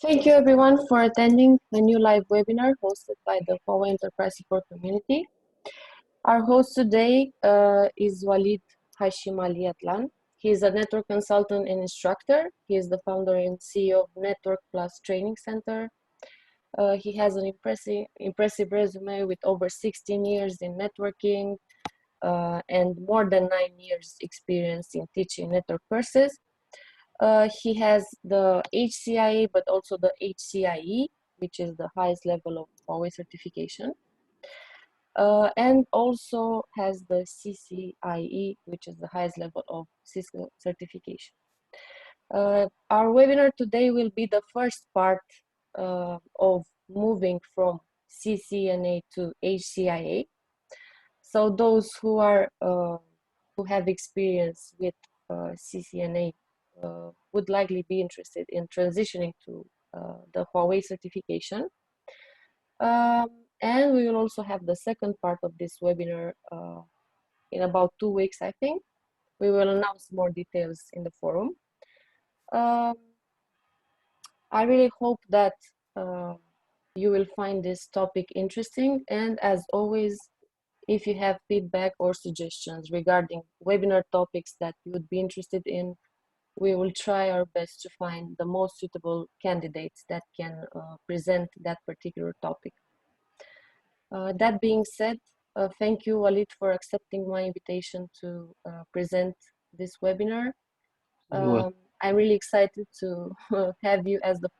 Thank you everyone for attending a new live webinar hosted by the Huawei Enterprise Support Community. Our host today is Waleed Hashim Ali Adlan. He is a network consultant and instructor. He is the founder and CEO of Network Plus Training Center. He has an impressive resume with over 16 years in networking and more than 9 years experience in teaching network courses. He has the HCIA, but also the HCIE, which is the highest level of Huawei certification. And also has the CCIE, which is the highest level of Cisco certification. Our webinar today will be the first part of moving from CCNA to HCIA. So those who have experience with CCNA would likely be interested in transitioning to the Huawei certification. And we will also have the second part of this webinar in about 2 weeks, I think. We will announce more details in the forum. I really hope that you will find this topic interesting. And as always, if you have feedback or suggestions regarding webinar topics that you would be interested in, we will try our best to find the most suitable candidates that can present that particular topic. That being said, thank you, Waleed, for accepting my invitation to present this webinar. I'm really excited to have you as the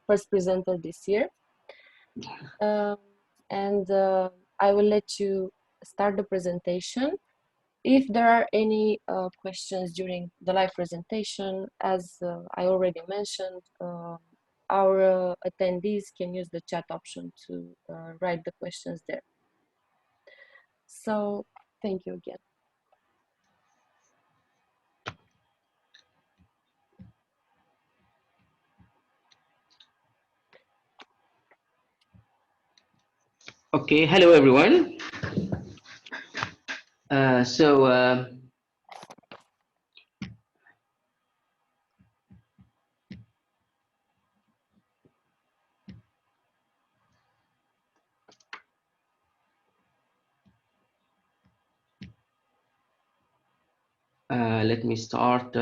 first presenter this year. And I will let you start the presentation. If there are any questions during the live presentation, as I already mentioned, our attendees can use the chat option to write the questions there. So thank you again. Okay, hello everyone. Let me start.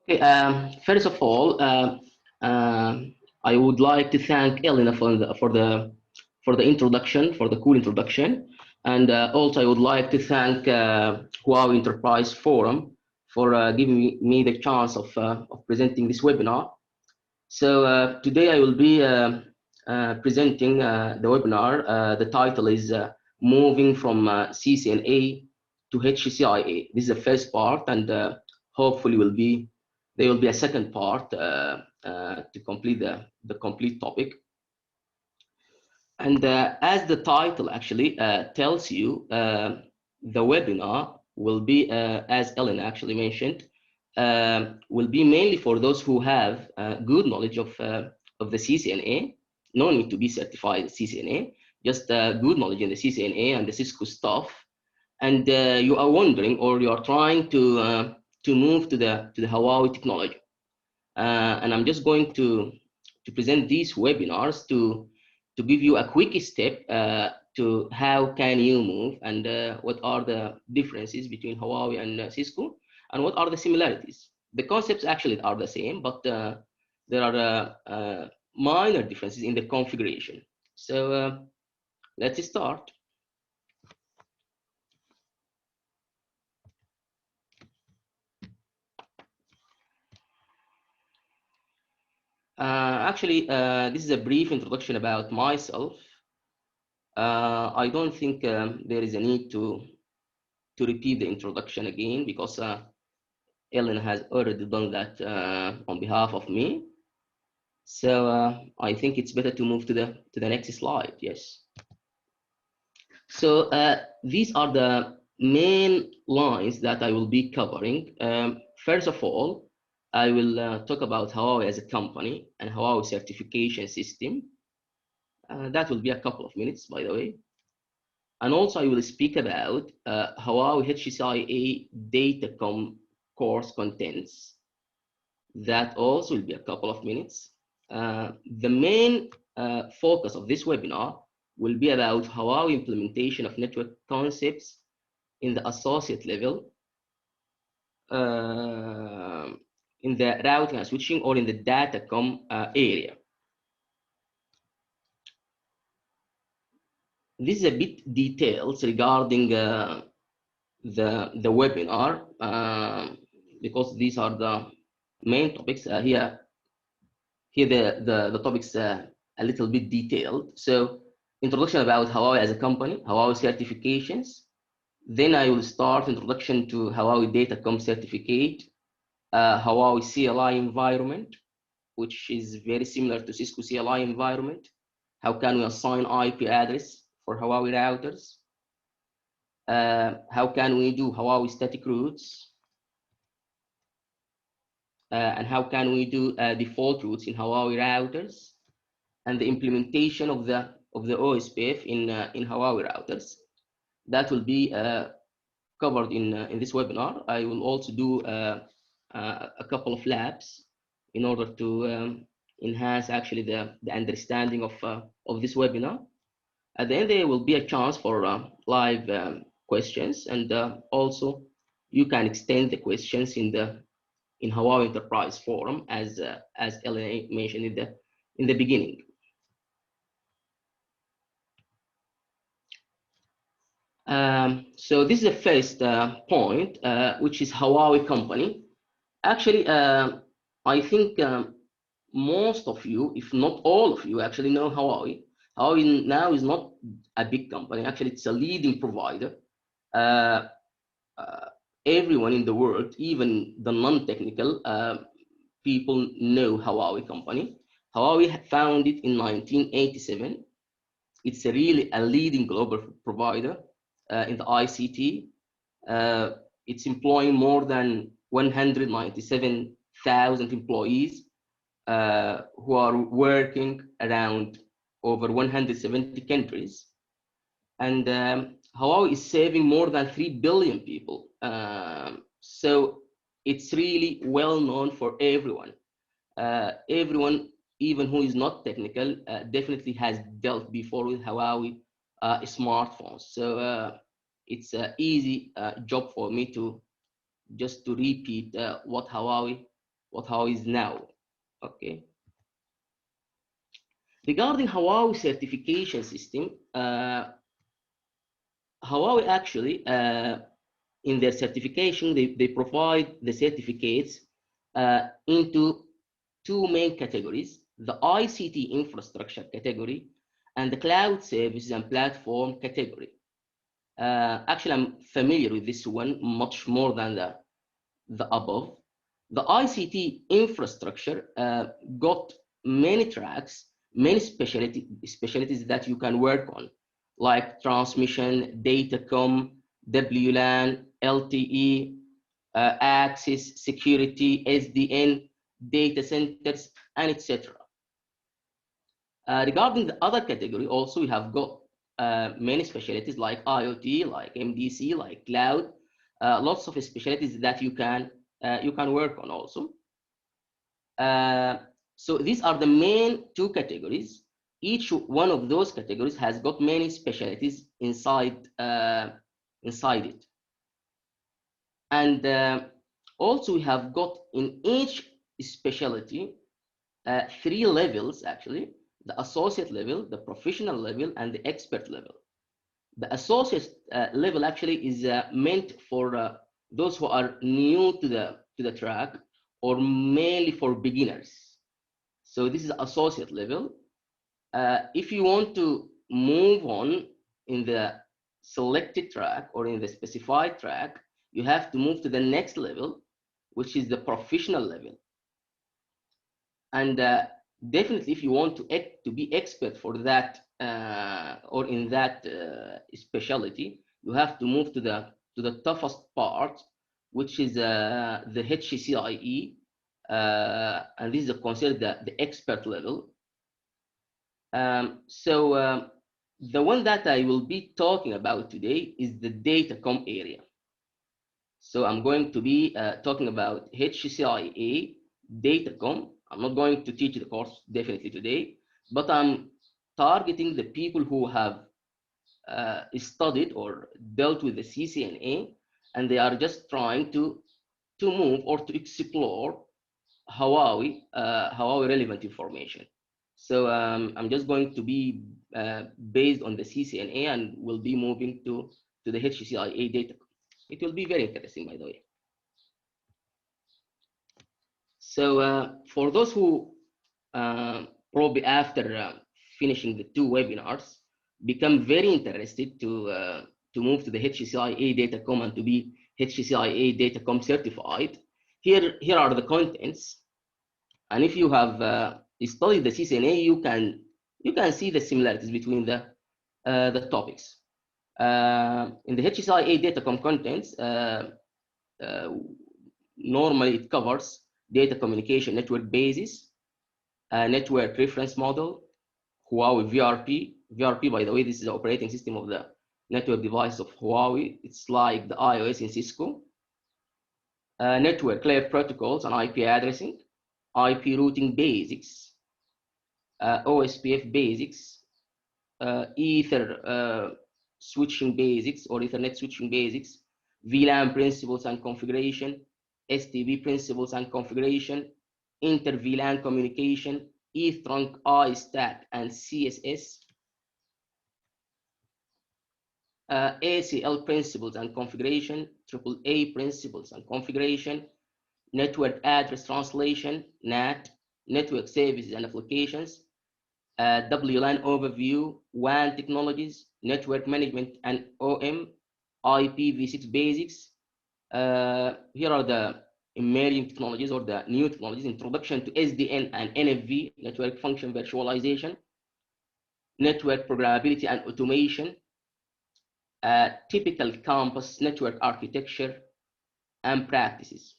Okay, first of all, I would like to thank Elena for the introduction, for the cool introduction, and also I would like to thank Huawei Enterprise Forum for giving me the chance of presenting this webinar. So today I will be presenting the webinar. The title is Moving from CCNA to HCIA. This is the first part, and hopefully there will be a second part to complete the complete topic. And as the title actually tells you, the webinar will be, as Ellen actually mentioned, will be mainly for those who have good knowledge of the CCNA. No need to be certified CCNA, just good knowledge in the CCNA and the Cisco stuff. And you are wondering, or you are trying to move to the Huawei technology. And I'm just going to present these webinars to give you a quick step to how can you move, and what are the differences between Huawei and Cisco, and what are the similarities. The concepts actually are the same, but there are minor differences in the configuration. So let's start. Actually, this is a brief introduction about myself. I don't think there is a need to repeat the introduction again, because Ellen has already done that on behalf of me. So I think it's better to move to the next slide. Yes. So these are the main lines that I will be covering. First of all, I will talk about Huawei as a company and Huawei certification system. That will be a couple of minutes, by the way. And also I will speak about Huawei HCIA Datacom course contents. That also will be a couple of minutes. The main focus of this webinar will be about Huawei implementation of network concepts in the associate level, in the routing and switching, or in the Datacom area. This is a bit details regarding the webinar, because these are the main topics. Here the topics a little bit detailed. So introduction about Huawei as a company, Huawei certifications. Then I will start introduction to Huawei Datacom certificate, Huawei CLI environment, which is very similar to Cisco CLI environment. How can we assign IP address for Huawei routers? How can we do Huawei static routes? And how can we do default routes in Huawei routers? And the implementation of the Ospf in Huawei routers. That will be covered in this webinar. I will also do a couple of labs in order to enhance actually the understanding of this webinar. At the end, there will be a chance for live questions, and also you can extend the questions in Huawei Enterprise Forum, as Elena mentioned in the beginning. So this is the first point, which is Huawei company. Actually, I think most of you, if not all of you, actually know Huawei. Huawei now is not a big company. Actually, it's a leading provider. Everyone in the world, even the non-technical people, know Huawei company. Huawei founded in 1987. It's really a leading global provider in the ICT. It's employing more than 197,000 employees who are working around over 170 countries. And Huawei is serving more than 3 billion people. So it's really well known for everyone. Everyone, even who is not technical, definitely has dealt before with Huawei smartphones. So it's an easy job for me to just to repeat what Huawei is now. Okay. Regarding Huawei certification system, Huawei actually in their certification, they provide the certificates into two main categories: the ICT infrastructure category and the cloud services and platform category. Actually, I'm familiar with this one much more than the above. The ICT infrastructure got many tracks, many specialties that you can work on, like transmission, datacom, WLAN, LTE, access, security, SDN, data centers, and etc. Regarding the other category, also we have got many specialties like IoT, like MDC, like cloud, lots of specialties that you can work on also. So these are the main two categories. Each one of those categories has got many specialties inside it. And also we have got in each specialty 3 levels actually: the associate level, the professional level, and the expert level. The associate level actually is meant for those who are new to the track, or mainly for beginners. So this is associate level. If you want to move on in the selected track or in the specified track, you have to move to the next level, which is the professional level. And definitely, if you want to be expert for that or in that specialty, you have to move to the toughest part, which is the HCIE, and this is considered the expert level. So The one that I will be talking about today is the Datacom area. So I'm going to be talking about HCIA Datacom. I'm not going to teach the course definitely today, but I'm targeting the people who have studied or dealt with the CCNA, and they are just trying to move or to explore Huawei relevant information. So I'm just going to be based on the CCNA and will be moving to the HCIA data. It will be very interesting, by the way. So for those who probably after finishing the two webinars become very interested to move to the HCIA Datacom and to be HCIA Datacom certified, here are the contents. And if you have studied the CCNA, you can see the similarities between the topics. In the HCIA Datacom contents, normally it covers data communication network basis, network reference model, Huawei VRP. VRP, by the way, this is the operating system of the network device of Huawei. It's like the iOS in Cisco. Network layer protocols and IP addressing, IP routing basics, Ospf basics, Ether switching basics or Ethernet switching basics, VLAN principles and configuration, STB principles and configuration, inter-VLAN communication, ETH trunk I stack and CSS, ACL principles and configuration, AAA principles and configuration, network address translation, NAT, network services and applications, WLAN overview, WAN technologies, network management and OM, IPv6 basics. Here are the emerging technologies or the new technologies, introduction to SDN and NFV, network function virtualization, network programmability and automation, typical campus network architecture and practices.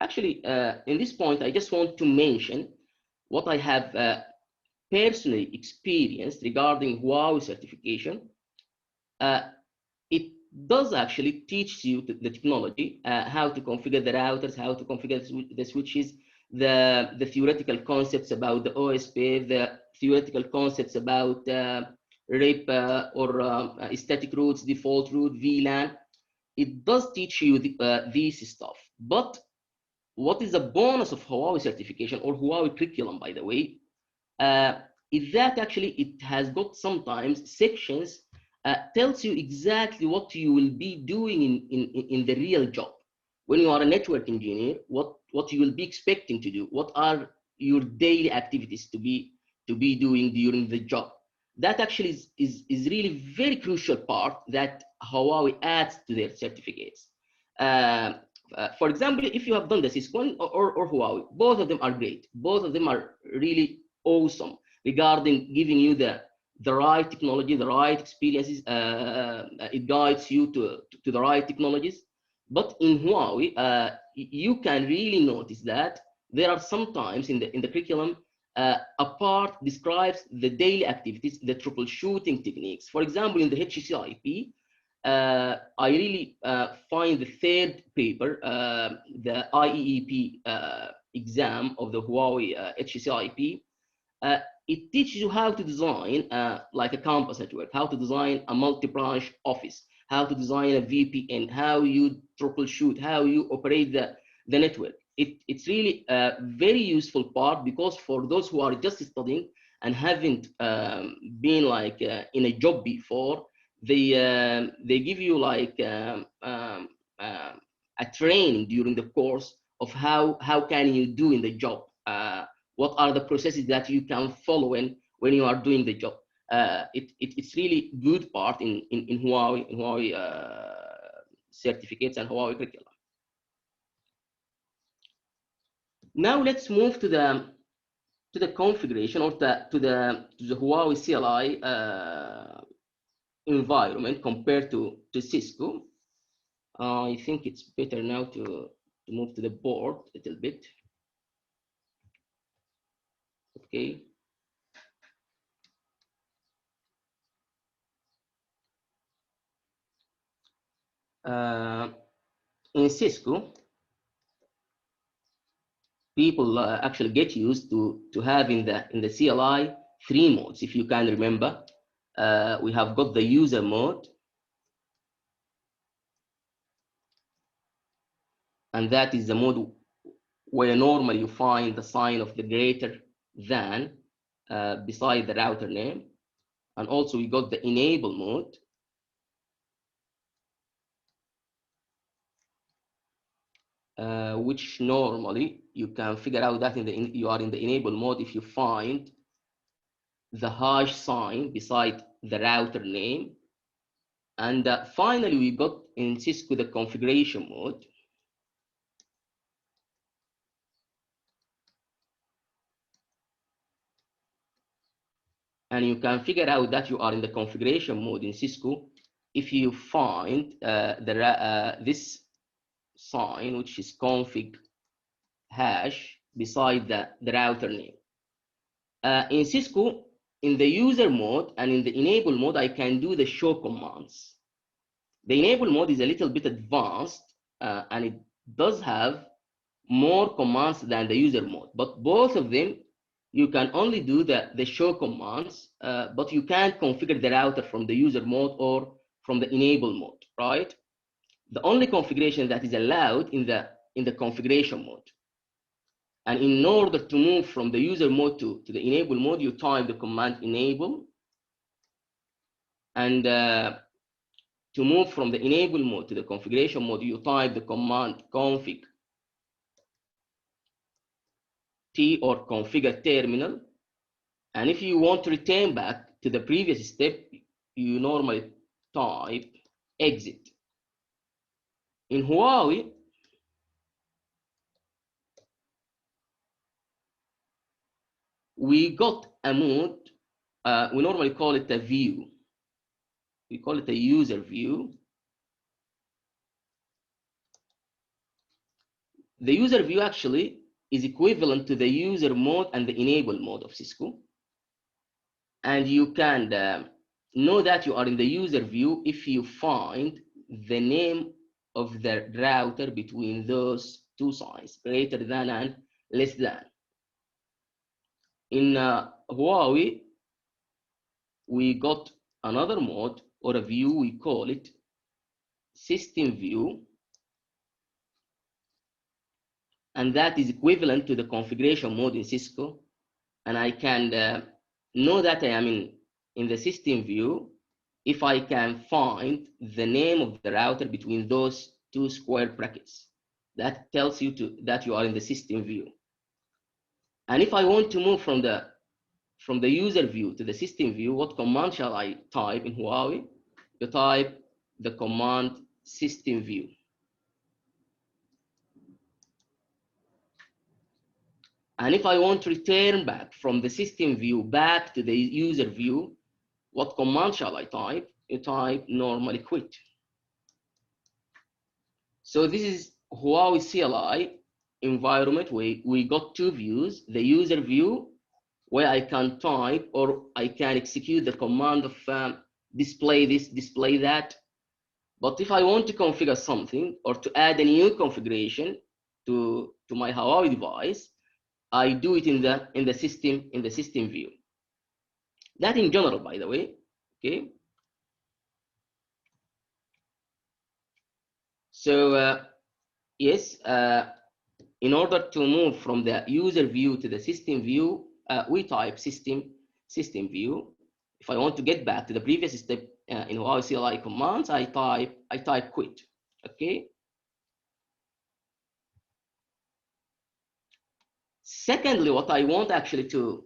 Actually, in this point, I just want to mention what I have personally experienced regarding Huawei certification. It does actually teach you the technology, how to configure the routers, how to configure the switches, the theoretical concepts about the OSP, the theoretical concepts about RIP or static routes, default route, VLAN. It does teach you this stuff. But what is the bonus of Huawei certification or Huawei curriculum, by the way, is that actually it has got sometimes sections tells you exactly what you will be doing in the real job. When you are a network engineer, what you will be expecting to do, what are your daily activities to be doing during the job. That actually is really very crucial part that Huawei adds to their certificates. For example, if you have done the Cisco or Huawei, both of them are great. Both of them are really awesome regarding giving you the right technology, the right experiences. It guides you to the right technologies. But in Huawei, you can really notice that there are sometimes in the curriculum, a part describes the daily activities, the troubleshooting techniques. For example, in the HCIP, I really find the third paper, the IEEP exam of the Huawei HCIP, it teaches you how to design like a campus network, how to design a multi-branch office, how to design a VPN, how you troubleshoot, how you operate the network. It's really a very useful part, because for those who are just studying and haven't been like in a job before, they give you like a training during the course of how can you do in the job. What are the processes that you can follow when you are doing the job. It's really good part in Huawei certificates and Huawei curriculum. Now let's move to the configuration or to the Huawei CLI environment compared to Cisco. I think it's better now to move to the board a little bit. Okay. In Cisco, people actually get used to have in the CLI 3 modes. If you can remember, we have got the user mode, and that is the mode where normally you find the sign of the greater than beside the router name. And also we got the enable mode, which normally you can figure out that you are in the enable mode if you find the hash sign beside the router name. And finally, we got in Cisco the configuration mode. And you can figure out that you are in the configuration mode in Cisco if you find this sign, which is config hash beside the router name. In Cisco, in the user mode and in the enable mode, I can do the show commands. The enable mode is a little bit advanced and it does have more commands than the user mode, but both of them, you can only do the show commands, but you can't configure the router from the user mode or from the enable mode, right? The only configuration that is allowed in the configuration mode. And in order to move from the user mode to the enable mode, you type the command enable. And to move from the enable mode to the configuration mode, you type the command config T or configure terminal. And if you want to return back to the previous step, you normally type exit. In Huawei, we got a mode, we normally call it a view. We call it a user view. The user view actually is equivalent to the user mode and the enable mode of Cisco. And you can know that you are in the user view if you find the name of the router between those two signs, greater than and less than. In Huawei, we got another mode or a view, we call it system view. And that is equivalent to the configuration mode in Cisco. And I can know that I am in the system view if I can find the name of the router between those two square brackets. That tells you that you are in the system view. And if I want to move from the user view to the system view, what command shall I type in Huawei? You type the command system view. And if I want to return back from the system view back to the user view, what command shall I type? You type normally quit. So this is Huawei CLI environment where we got two views, the user view, where I can type or I can execute the command of display this, display that. But if I want to configure something or to add a new configuration to my Huawei device, I do it in the system view. That in general, by the way, okay. So yes, in order to move from the user view to the system view, we type system view. If I want to get back to the previous step in Huawei CLI commands, I type quit. Okay. Secondly, what I want actually to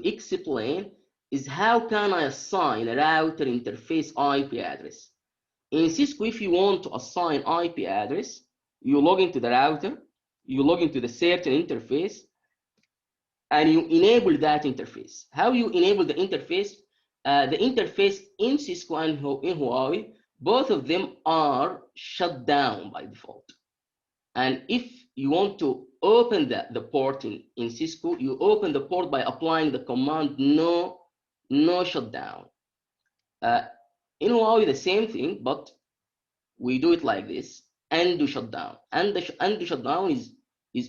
explain is how can I assign a router interface IP address. In Cisco, if you want to assign IP address, you log into the router, you log into the certain interface, and you enable that interface. How you enable the interface? The interface in Cisco and in Huawei, both of them are shut down by default. And if you want to open the port in Cisco, you open the port by applying the command no shutdown. In Huawei, the same thing, but we do it like this: undo shutdown. And the undo shutdown is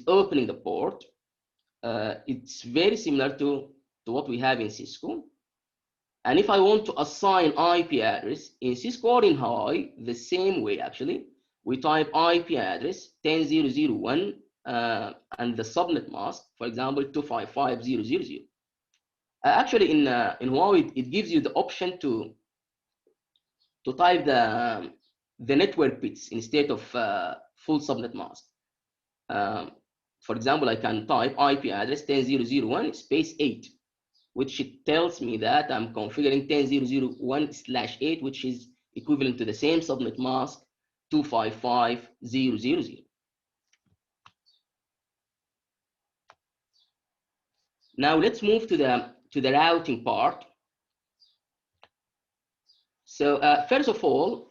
opening the port. It's very similar to what we have in Cisco. And if I want to assign IP address in Cisco or in Huawei, the same way actually, we type IP address 10.0.0.1 and the subnet mask, for example, 255.0.0.0. Actually, in Huawei, it gives you the option to type the network bits instead of full subnet mask. For example, I can type IP address 10.0.0.1 space 8, which it tells me that I'm configuring 10.0.0.1/8, which is equivalent to the same subnet mask 255.0.0.0. Now let's move to the routing part. So first of all,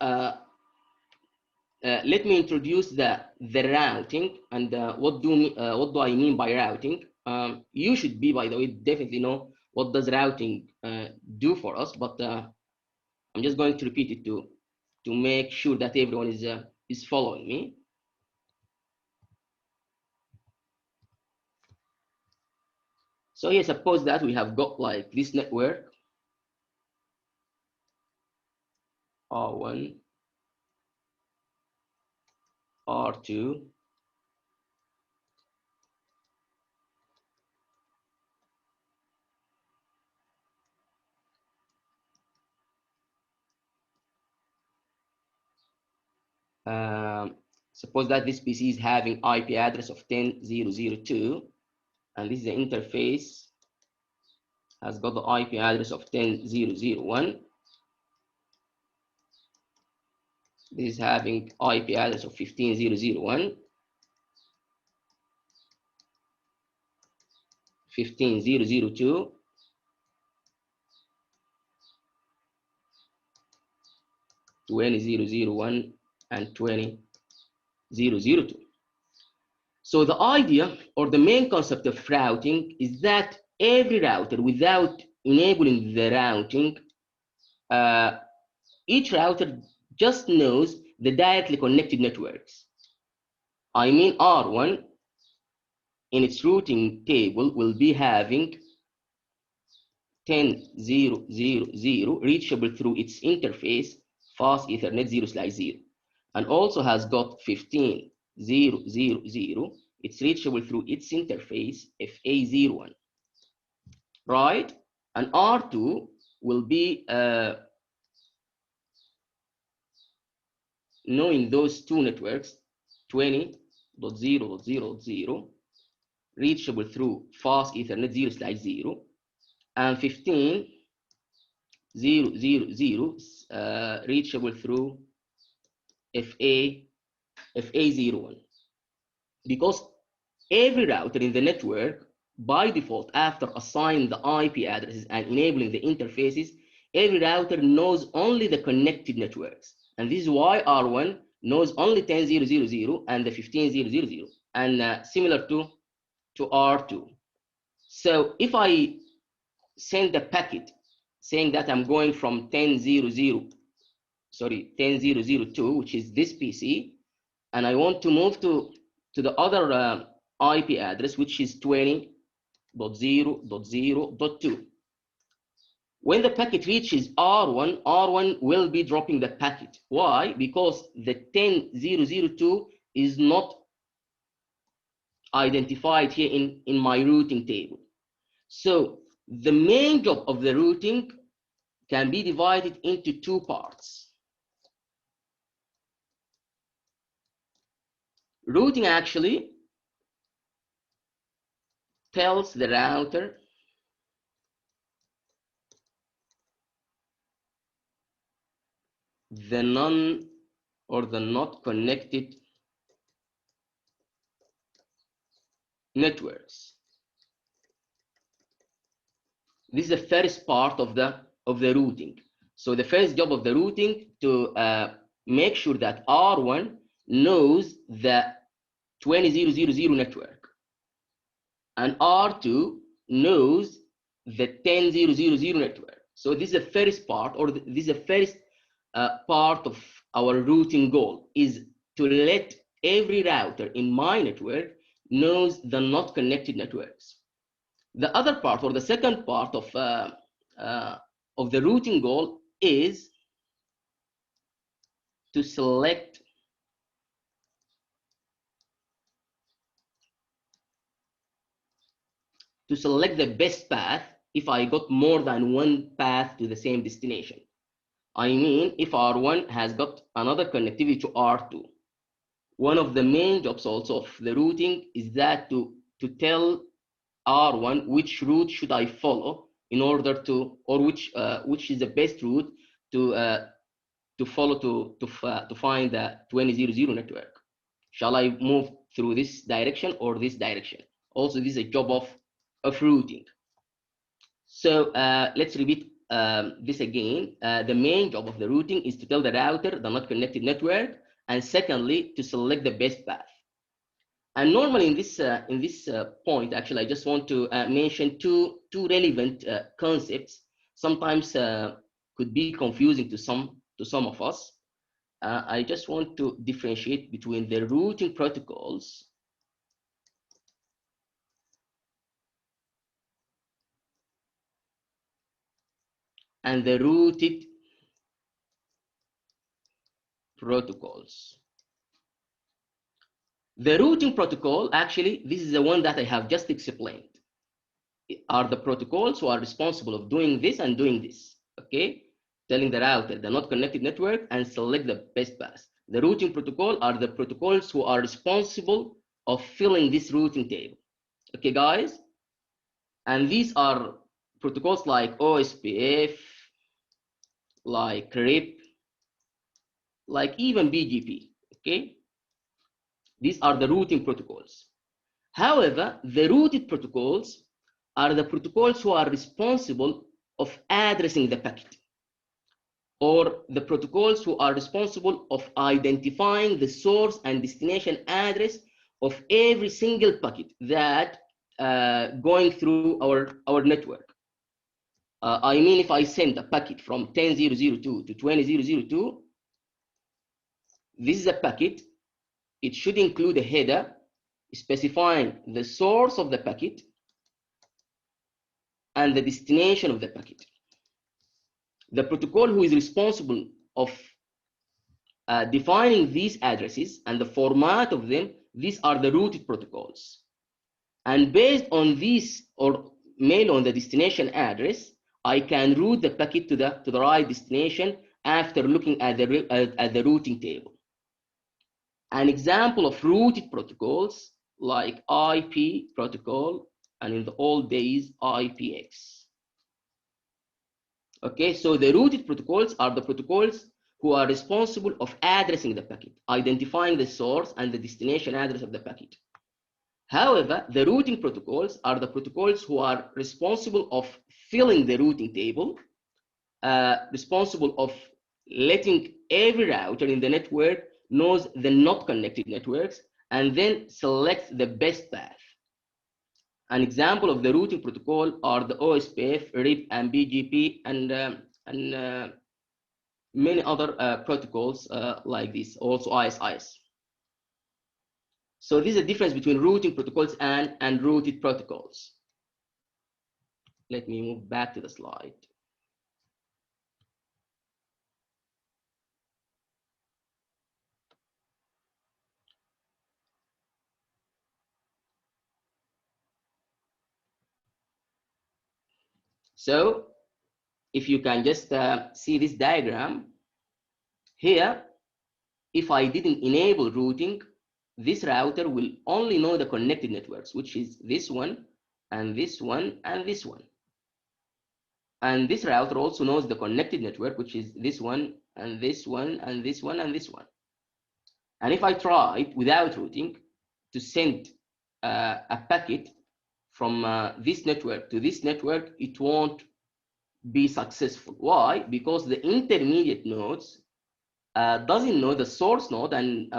let me introduce the routing and what do I mean by routing. You should be, by the way, definitely know what does routing do for us, but I'm just going to repeat it to make sure that everyone is following me. So here, suppose that we have got like this network, R1, R2, suppose that this PC is having IP address of 10.0.0.2, and this is the interface has got the IP address of 10.0.0.1. This is having IP address of 15.0.0.1, 15.0.0.2, 20.0.0.1, and 20.0.0.2. So the idea or the main concept of routing is that every router, without enabling the routing, each router just knows the directly connected networks. I mean, R1 in its routing table will be having 10.0.0.0 reachable through its interface fast Ethernet 0/0, and also has got 15.0.0.0. It's reachable through its interface FA01, right? And R2 will be knowing those two networks, 20.0.0.0, reachable through fast Ethernet 0/0, and 15.0.0.0 reachable through FA01. Because every router in the network, by default, after assigning the IP addresses and enabling the interfaces, every router knows only the connected networks. And this is why R1 knows only 10.0.0.0 and the 15.0.0.0, and similar to R2. So if I send a packet saying that I'm going from 10.0.0.2, which is this PC, and I want to move to the other IP address, which is 20.0.0.2. When the packet reaches R1, R1 will be dropping the packet. Why? Because the 10.0.0.2 is not identified here in my routing table. So the main job of the routing can be divided into two parts. Routing actually tells the router the non or the not connected networks. This is the first part of the routing. So the first job of the routing to make sure that R1 knows the 20.0.0.0 network, and R2 knows the 10.0.0.0 network. So this is the first part, or this is the first part of our routing goal is to let every router in my network knows the not connected networks. The other part, or the second part of the routing goal, is to select the best path if I got more than one path to the same destination. I mean, if R1 has got another connectivity to R2, one of the main jobs also of the routing is that to tell R1 which route should I follow in order to, or which is the best route to follow to find the 2000 network. Shall I move through this direction or this direction? Also, this is a job of routing. So let's repeat this again. The main job of the routing is to tell the router the not connected network, and secondly, to select the best path. And normally in this point, actually, I just want to mention two relevant concepts. Sometimes could be confusing to some of us. I just want to differentiate between the routing protocols and the routed protocols. The routing protocol, actually, this is the one that I have just explained. Are the protocols who are responsible of doing this and doing this, okay? Telling the router the not connected network and select the best path. The routing protocol are the protocols who are responsible of filling this routing table, okay, guys? And these are protocols like Ospf, like RIP, like even BGP, okay? These are the routing protocols. However, the routed protocols are the protocols who are responsible of addressing the packet, or the protocols who are responsible of identifying the source and destination address of every single packet that going through our network. I mean, if I send a packet from 10.0.0.2 to 20.0.0.2, this is a packet. It should include a header specifying the source of the packet and the destination of the packet. The protocol who is responsible of defining these addresses and the format of them, these are the routed protocols. And based on these, or mainly on the destination address, I can route the packet to the right destination after looking at the routing table. An example of routed protocols like IP protocol, and in the old days, IPX. Okay, so the routed protocols are the protocols who are responsible of addressing the packet, identifying the source and the destination address of the packet. However, the routing protocols are the protocols who are responsible of filling the routing table, responsible of letting every router in the network knows the not connected networks, and then select the best path. An example of the routing protocol are the Ospf, RIP, and BGP, and many other protocols like this, also ISIS. So this is a difference between routing protocols and routed protocols. Let me move back to the slide. So if you can just see this diagram here, if I didn't enable routing, this router will only know the connected networks, which is this one and this one and this one. And this router also knows the connected network, which is this one and this one and this one and this one. And if I try without routing to send a packet from this network to this network, it won't be successful. Why? Because the intermediate nodes doesn't know the source node and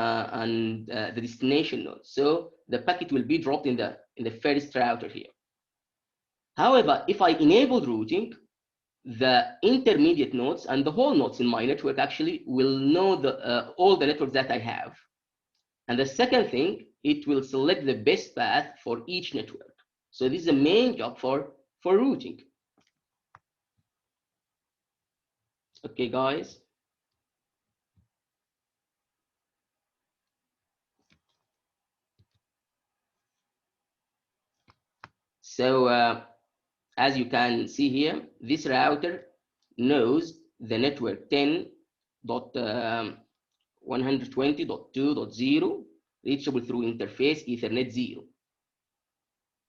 the destination node. So the packet will be dropped in the first router here. However, if I enable routing, the intermediate nodes and the whole nodes in my network actually will know all the networks that I have. And the second thing, it will select the best path for each network. So this is the main job for routing. Okay, guys. So as you can see here, this router knows the network 10.120.2.0 reachable through interface Ethernet 0.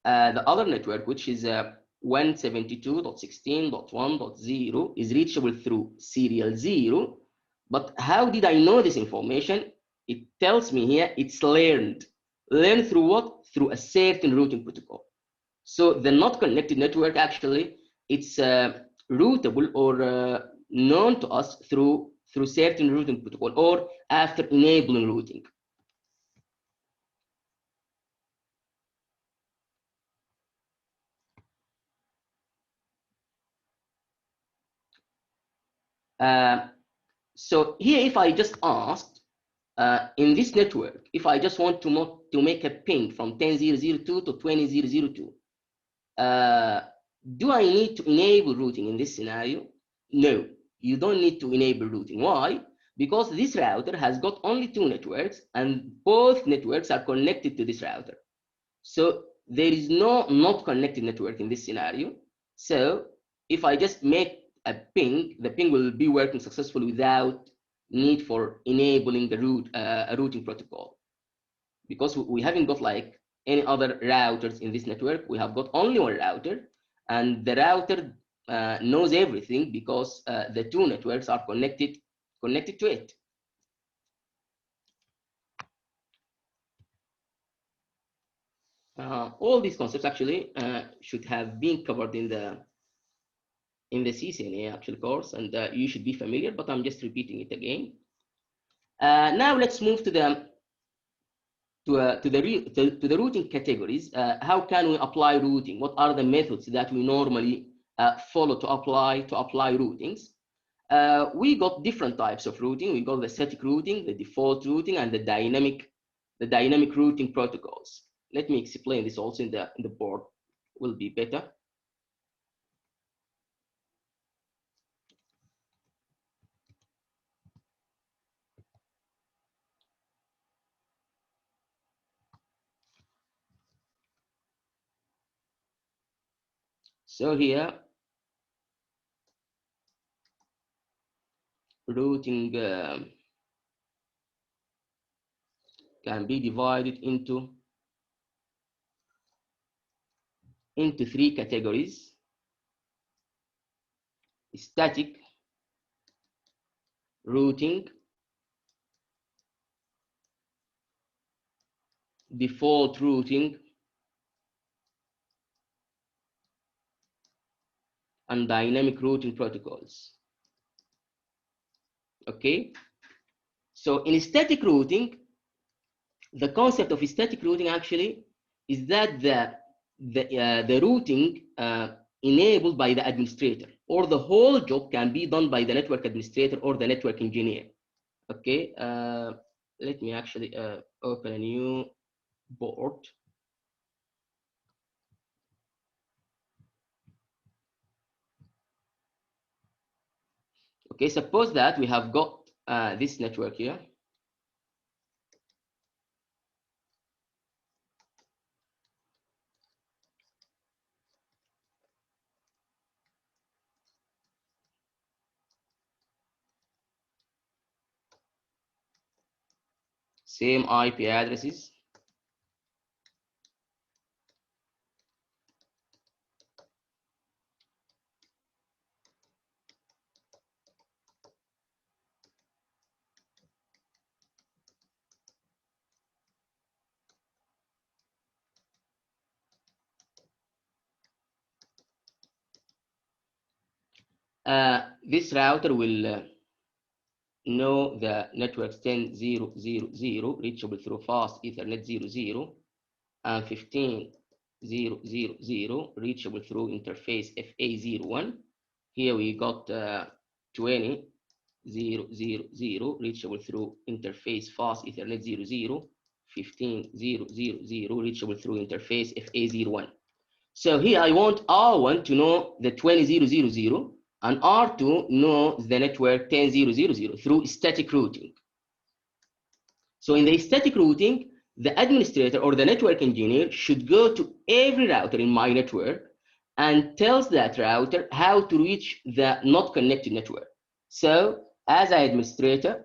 The other network, which is 172.16.1.0, is reachable through serial 0. But how did I know this information? It tells me here it's learned. Learned through what? Through a certain routing protocol. So the not connected network, actually, it's routable or known to us through certain routing protocol or after enabling routing. So here, if I just asked, in this network, if I just want to make a ping from 10.0.0.2 to 20.0.0.2, do I need to enable routing in this scenario? No, you don't need to enable routing. Why? Because this router has got only two networks, and both networks are connected to this router. So there is no not connected network in this scenario. So if I just make a ping, the ping will be working successfully without need for enabling the routing protocol, because we haven't got like any other routers in this network. We have got only one router, and the router knows everything because the two networks are connected to it. All these concepts actually should have been covered in the CCNA actual course, and you should be familiar, but I'm just repeating it again. Now let's move to the routing categories. How can we apply routing? What are the methods that we normally follow to apply routings? We got different types of routing. We got the static routing, the default routing, and the dynamic routing protocols. Let me explain this also in the board. Will be better. So here, routing can be divided into three categories: static routing, default routing, and dynamic routing protocols. Okay, so in static routing, the concept of static routing actually is that the routing enabled by the administrator, or the whole job can be done by the network administrator or the network engineer. Okay, let me actually open a new board. Okay, suppose that we have got this network here. Same IP addresses. This router will know the networks 10.0.0.0 reachable through fast Ethernet 0.0 and 15.0.0.0 reachable through interface FA01. Here we got 20.0.0.0 reachable through interface fast Ethernet 00, 15.0.0.0 reachable through interface FA01. So here I want R1 to know the 20.0.0.0 and R2 know the network 10.0.0.0 through static routing. So in the static routing, the administrator or the network engineer should go to every router in my network and tells that router how to reach the not connected network. So as an administrator,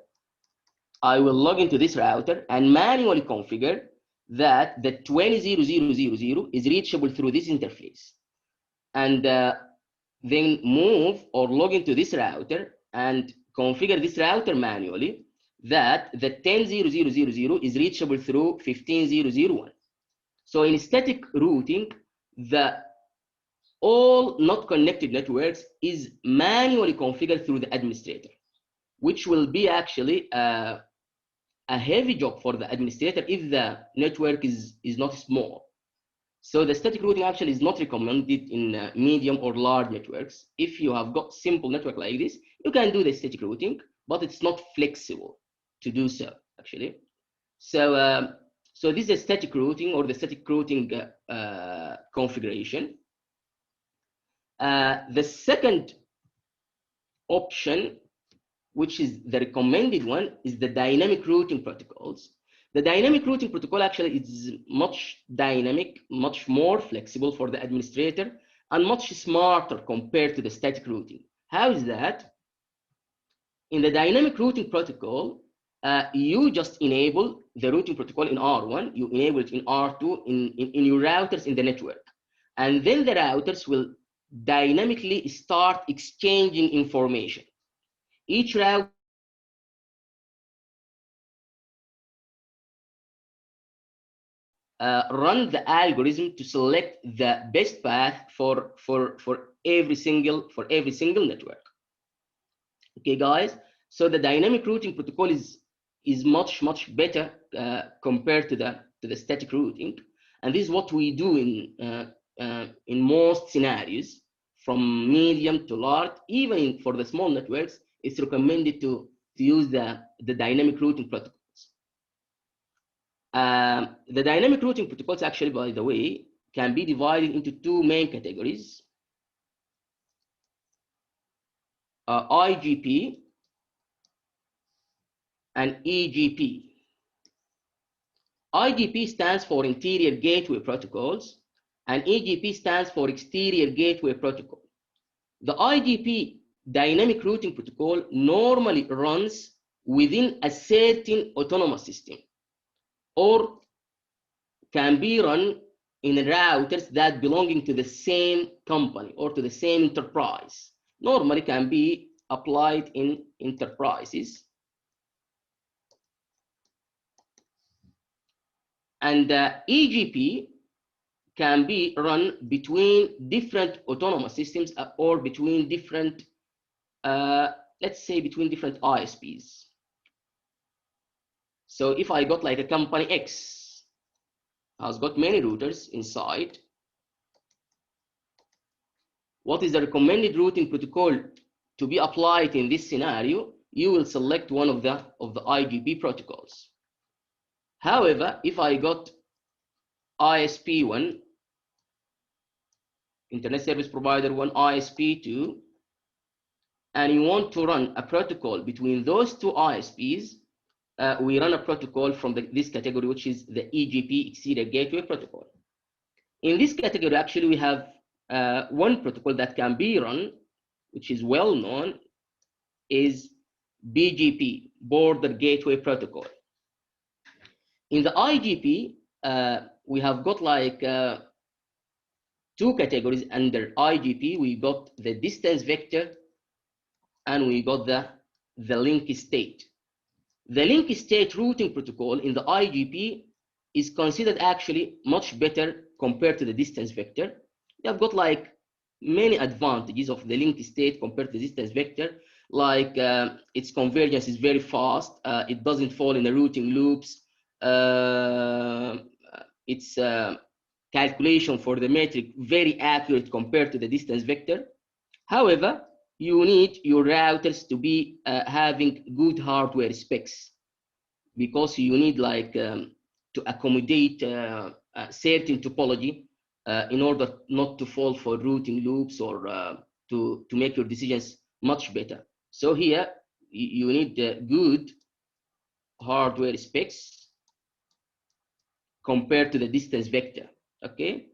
I will log into this router and manually configure that the 20.0.0.0 is reachable through this interface. And then move or log into this router and configure this router manually that the 10.0.0.0 is reachable through 15.0.0.1. So in static routing, the all not connected networks is manually configured through the administrator, which will be actually a heavy job for the administrator if the network is not small. So the static routing actually is not recommended in medium or large networks. If you have got simple network like this, you can do the static routing, but it's not flexible to do so actually. So so this is static routing or the static routing configuration. The second option, which is the recommended one, is the dynamic routing protocols. The dynamic routing protocol actually is much dynamic, much more flexible for the administrator, and much smarter compared to the static routing. How is that? In the dynamic routing protocol, you just enable the routing protocol in R1, you enable it in R2 in your routers in the network. And then the routers will dynamically start exchanging information. Each router run the algorithm to select the best path for every single network. Okay, guys. So the dynamic routing protocol is much better compared to the static routing, and this is what we do in most scenarios, from medium to large. Even for the small networks, it's recommended to use the dynamic routing protocol. The dynamic routing protocols actually, by the way, can be divided into two main categories. IGP and EGP. IGP stands for Interior Gateway Protocols, and EGP stands for Exterior Gateway Protocol. The IGP dynamic routing protocol normally runs within a certain autonomous system, or can be run in routers that belonging to the same company or to the same enterprise. Normally can be applied in enterprises. And EGP can be run between different autonomous systems or between different, let's say between different ISPs. So if I got like a company X has got many routers inside, what is the recommended routing protocol to be applied in this scenario? You will select one of the IGP protocols. However, if I got ISP1, Internet Service Provider 1, ISP2, and you want to run a protocol between those two ISPs, we run a protocol from this category, which is the EGP, Exterior Gateway Protocol. In this category, actually, we have one protocol that can be run, which is well known, is BGP, Border Gateway Protocol. In the IGP, we have got like two categories under IGP. We got the distance vector, and we got the link state. The link state routing protocol in the IGP is considered actually much better compared to the distance vector. We have got like many advantages of the link state compared to the distance vector, like its convergence is very fast, it doesn't fall in the routing loops, its calculation for the metric very accurate compared to the distance vector. However, you need your routers to be having good hardware specs, because you need like to accommodate certain topology in order not to fall for routing loops, or to make your decisions much better. So here you need good hardware specs compared to the distance vector. Okay.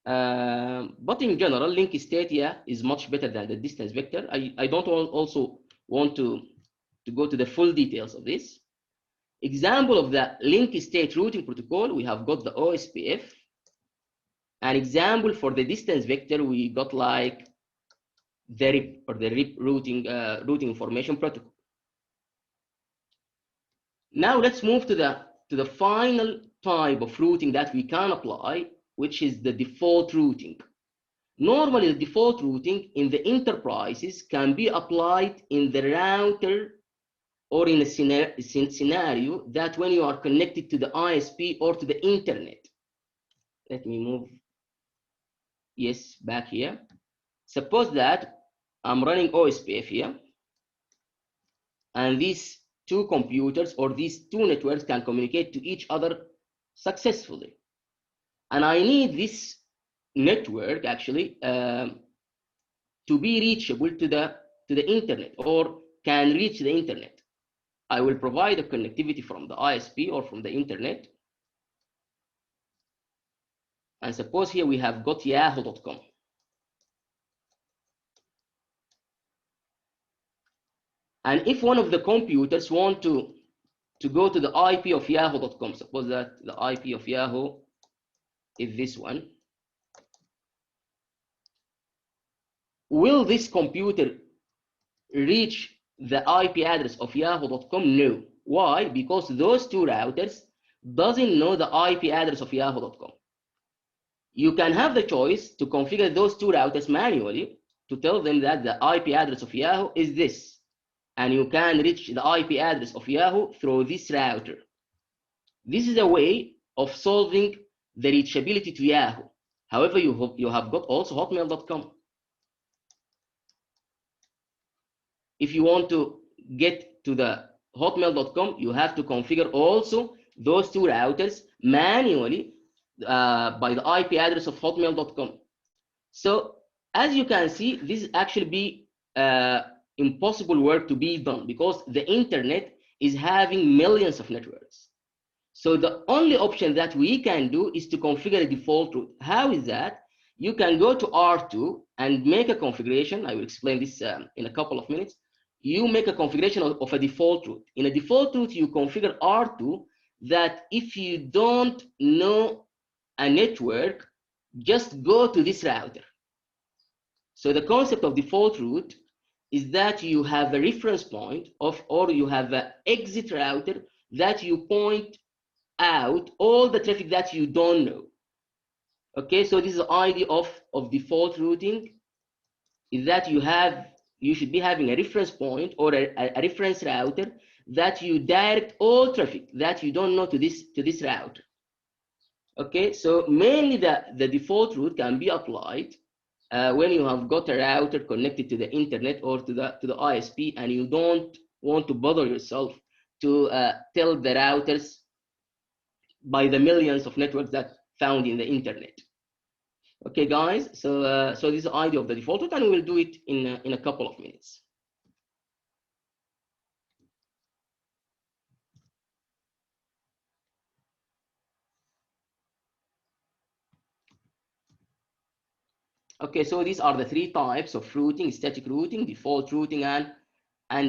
But in general, link state, yeah, is much better than the distance vector. I don't also want to go to the full details of this. Example of the link state routing protocol, we have got the Ospf. An example for the distance vector, we got like the RIP, or the RIP routing information protocol. Now let's move to the final type of routing that we can apply, which is the default routing. Normally, the default routing in the enterprises can be applied in the router, or in a scenario that when you are connected to the ISP or to the internet. Let me move, yes, back here. Suppose that I'm running Ospf here, and these two computers or these two networks can communicate to each other successfully. And I need this network actually to be reachable to the internet, or can reach the internet. I will provide a connectivity from the ISP or from the internet. And suppose here we have got yahoo.com. And if one of the computers want to go to the IP of yahoo.com, suppose that the IP of Yahoo is this one, will this computer reach the IP address of yahoo.com? No. Why? Because those two routers doesn't know the IP address of yahoo.com. You can have the choice to configure those two routers manually to tell them that the IP address of Yahoo is this, and you can reach the IP address of Yahoo through this router. This is a way of solving the reachability to Yahoo. However, you have got also hotmail.com. If you want to get to the hotmail.com, you have to configure also those two routers manually by the IP address of hotmail.com. So as you can see, this actually be impossible work to be done, because the internet is having millions of networks. So the only option that we can do is to configure a default route. How is that? You can go to R2 and make a configuration. I will explain this in a couple of minutes. You make a configuration of a default route. In a default route, you configure R2 that if you don't know a network, just go to this router. So the concept of default route is that you have a reference point or you have an exit router that you point out all the traffic that you don't know. Okay, so this is the idea of default routing, is that you should be having a reference point or a reference router that you direct all traffic that you don't know to this router. Okay, so mainly the default route can be applied when you have got a router connected to the internet or to the ISP, and you don't want to bother yourself to tell the routers by the millions of networks that found in the internet. Okay, guys. So this is the idea of the default route, and we will do it in a couple of minutes. Okay, so these are the three types of routing: static routing, default routing, and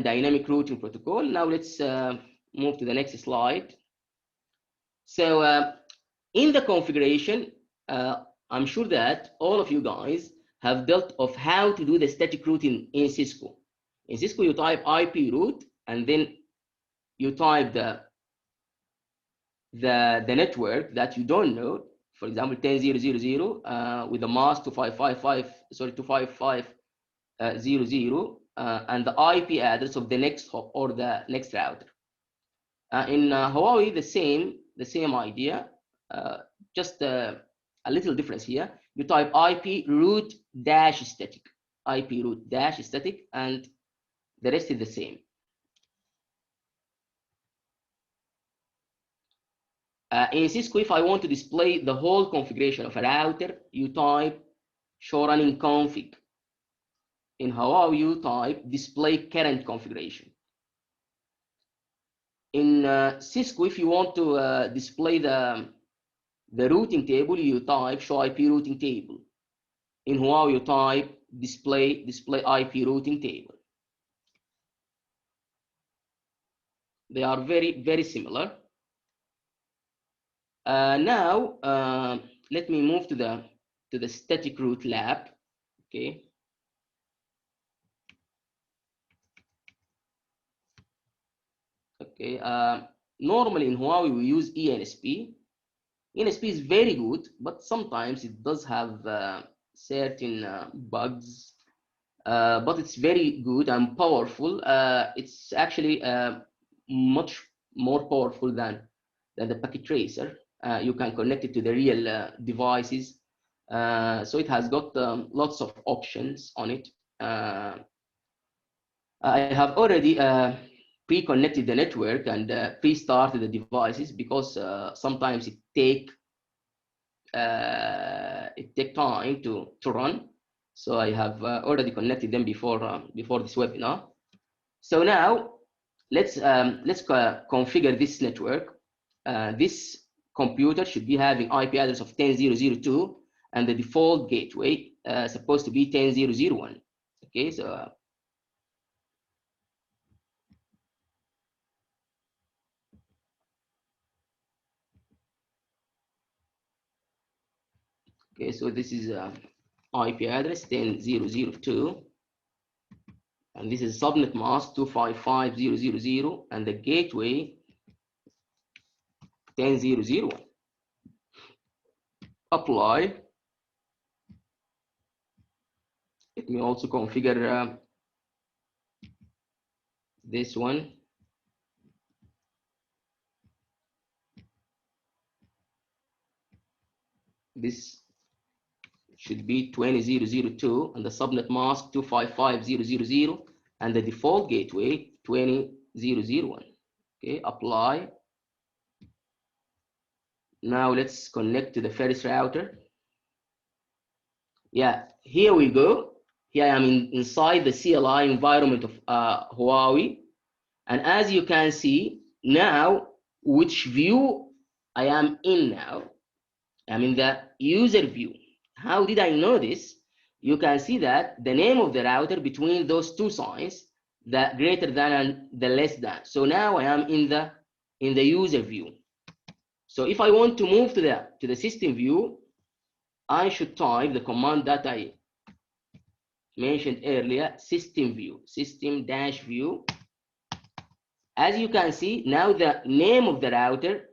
dynamic routing protocol. Now let's move to the next slide. So in the configuration, I'm sure that all of you guys have dealt of how to do the static routing in Cisco. In Cisco, you type IP route, and then you type the network that you don't know. For example, 10.0.0.0 with the mask 255.5.5.0.0 and the IP address of the next hop or the next router. In Huawei, the same idea, just a little difference here. You type IP route dash static. IP root dash static, and the rest is the same. In Cisco, if I want to display the whole configuration of a router, you type show running config. In Huawei, you type display current configuration. In Cisco, if you want to display the routing table, you type show IP routing table. In Huawei, you type display IP routing table. They are very, very similar. Now, let me move to the static root lab. Okay. Okay. Normally in Huawei we use ENSP. ENSP is very good, but sometimes it does have certain bugs. But it's very good and powerful. It's actually much more powerful than the packet tracer. You can connect it to the real devices. So it has got lots of options on it. I have already pre-connected the network and pre-started the devices because sometimes it take time to run. So I have already connected them before this webinar. So now let's configure this network. This computer should be having IP address of 10.0.0.2 and the default gateway supposed to be 10.0.0.1. Okay, so so this is IP address 10.0.0.2, and this is subnet mask 255.0.0.0, and the gateway 10.0.0.1. Apply. Let me also configure this one. This should be 20.0.0.2 and the subnet mask 255.0.0.0 and the default gateway 20.0.0.1. Okay, apply. Now let's connect to the first router. Yeah, here we go. Here I am inside the CLI environment of Huawei. And as you can see now, which view I am in now? I'm in the user view. How did I know this? You can see that the name of the router between those two signs, the greater than and the less than. So now I am in the user view. So if I want to move to the system view, I should type the command that I mentioned earlier, system view, system-view. As you can see, now the name of the router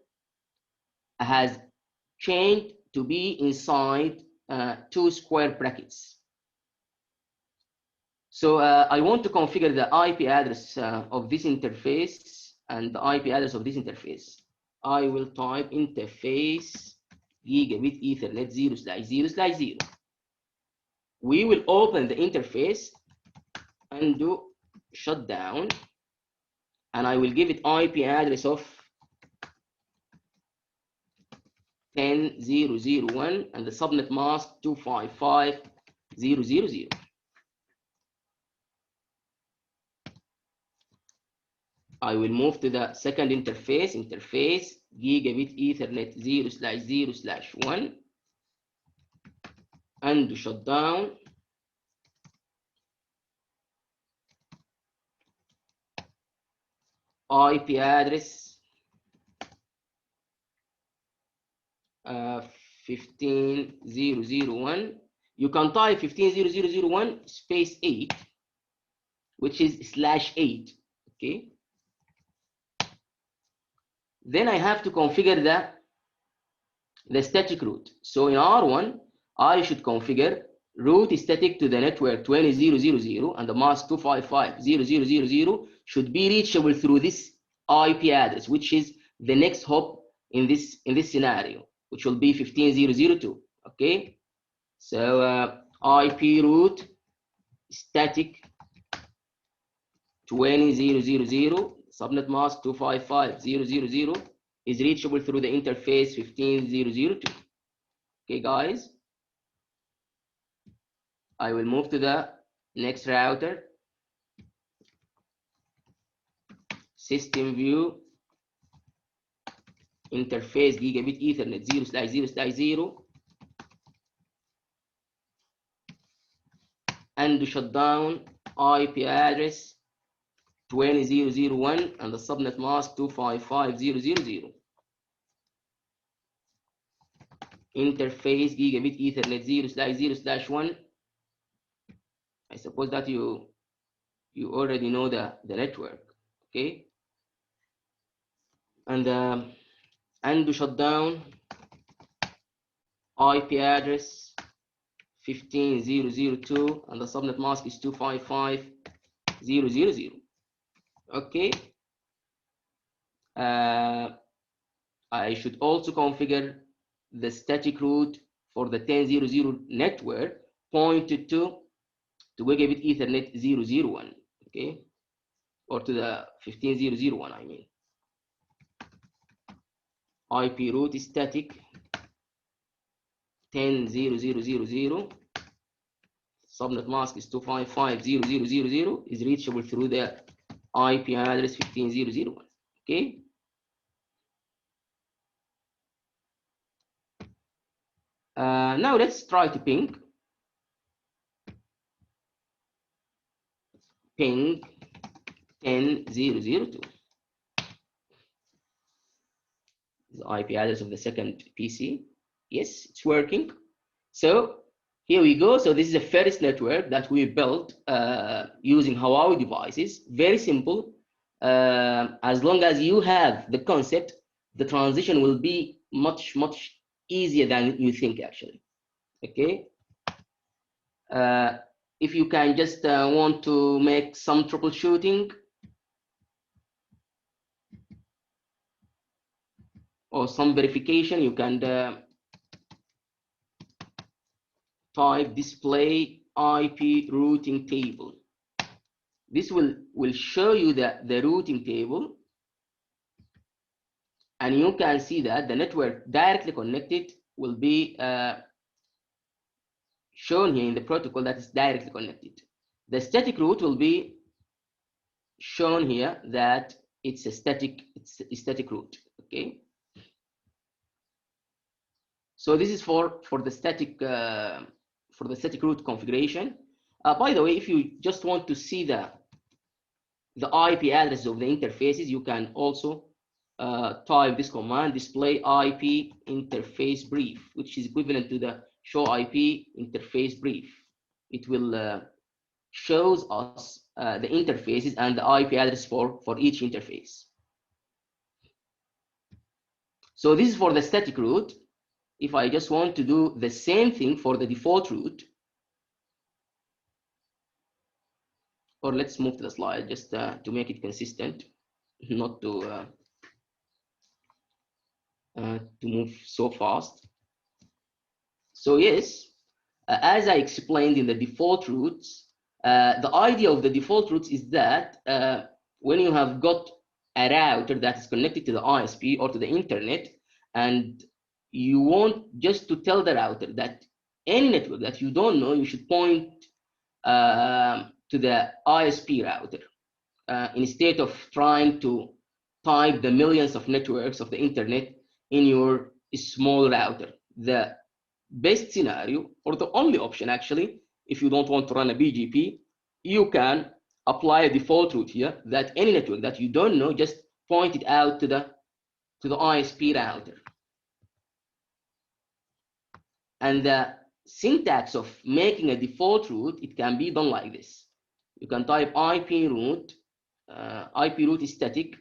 has changed to be inside 2 square brackets. So I want to configure the IP address of this interface and the IP address of this interface. I will type interface gigabit Ethernet 0/0/0. We will open the interface and do shutdown, and I will give it IP address of 10.0.0.1 and the subnet mask 255.0.0.0. I will move to the second interface gigabit Ethernet 0/0/1 and shut down. IP address 15.0.0.1. You can type 15.0.0.1 space 8, which is /8. Okay. Then I have to configure the static route. So in R1, I should configure route static to the network 20.0.0.0 and the mask 255.0.0.0 should be reachable through this IP address, which is the next hop in this scenario, which will be 15.0.0.2. Okay, so IP route static 20.0.0.0, subnet mask 255.0.0.0 is reachable through the interface 15.0.0.2. Okay, guys, I will move to the next router. System view, interface gigabit Ethernet 0/0/0, and shut down IP address 20.0.0.1 and the subnet mask 255.0.0.0. Interface gigabit Ethernet 0/0/1. I suppose that you already know the network, okay? And shut down IP address 15.0.0.2 and the subnet mask is 255.0.0.0. Okay. I should also configure the static route for the 10.0.0 network pointed to gigabit Ethernet 0.0.1, okay, or to the 15.0.0.1, I mean. IP route is static 10.0.0.0.0. Subnet mask is 255.0.0.0.0 is reachable through the IP address 15.0.0.1, okay. Now let's try to ping 10.0.0.2. The IP address of the second PC. Yes, it's working. So here we go. So this is the first network that we built using Huawei devices. Very simple. As long as you have the concept, the transition will be much easier than you think, actually. Okay. If you can just want to make some troubleshooting or some verification, you can type display IP routing table. This will show you the routing table, and you can see that the network directly connected will be shown here in the protocol that is directly connected. The static route will be shown here that it's a static route. Okay. So this is for the static route configuration. By the way, if you just want to see the IP address of the interfaces, you can also type this command, display IP interface brief, which is equivalent to the show IP interface brief. It will shows us the interfaces and the IP address for each interface. So this is for the static route. If I just want to do the same thing for the default route, or let's move to the slide just to make it consistent, not to move so fast. So yes, as I explained in the default routes, the idea of the default routes is that when you have got a router that is connected to the ISP or to the internet, and you want just to tell the router that any network that you don't know, you should point to the ISP router instead of trying to type the millions of networks of the internet in your small router. The best scenario, or the only option actually, if you don't want to run a BGP, you can apply a default route here that any network that you don't know, just point it out to the ISP router. And the syntax of making a default route, it can be done like this. You can type IP route. IP route is static,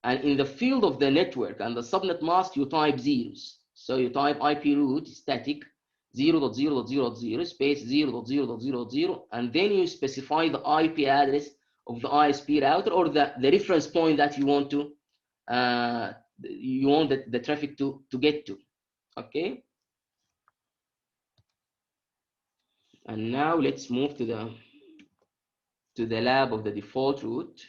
and in the field of the network and the subnet mask, you type zeros. So you type IP route static 0.0.0.0 space 0.0.0.0, and then you specify the IP address of the ISP router or the reference point that you want to the traffic to get to. Okay. And now let's move to the to the lab of the default route.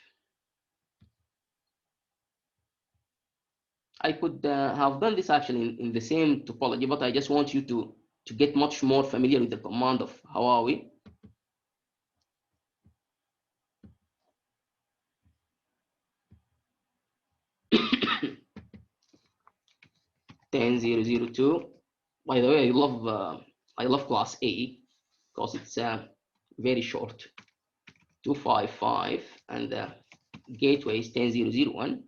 I could have done this actually in the same topology, but I just want you to get much more familiar with the command of Huawei. $10,002. By the way, I love class A because it's very short. 255 and the gateway is 10,001.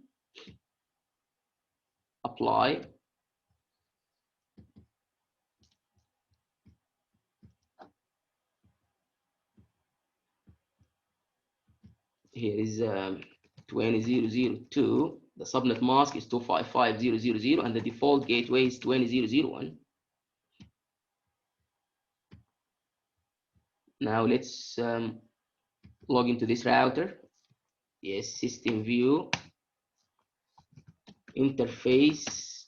Apply. Here is 20,002. The subnet mask is 255.0.0.0 and the default gateway is 20,001. Now let's log into this router. Yes, system view, interface,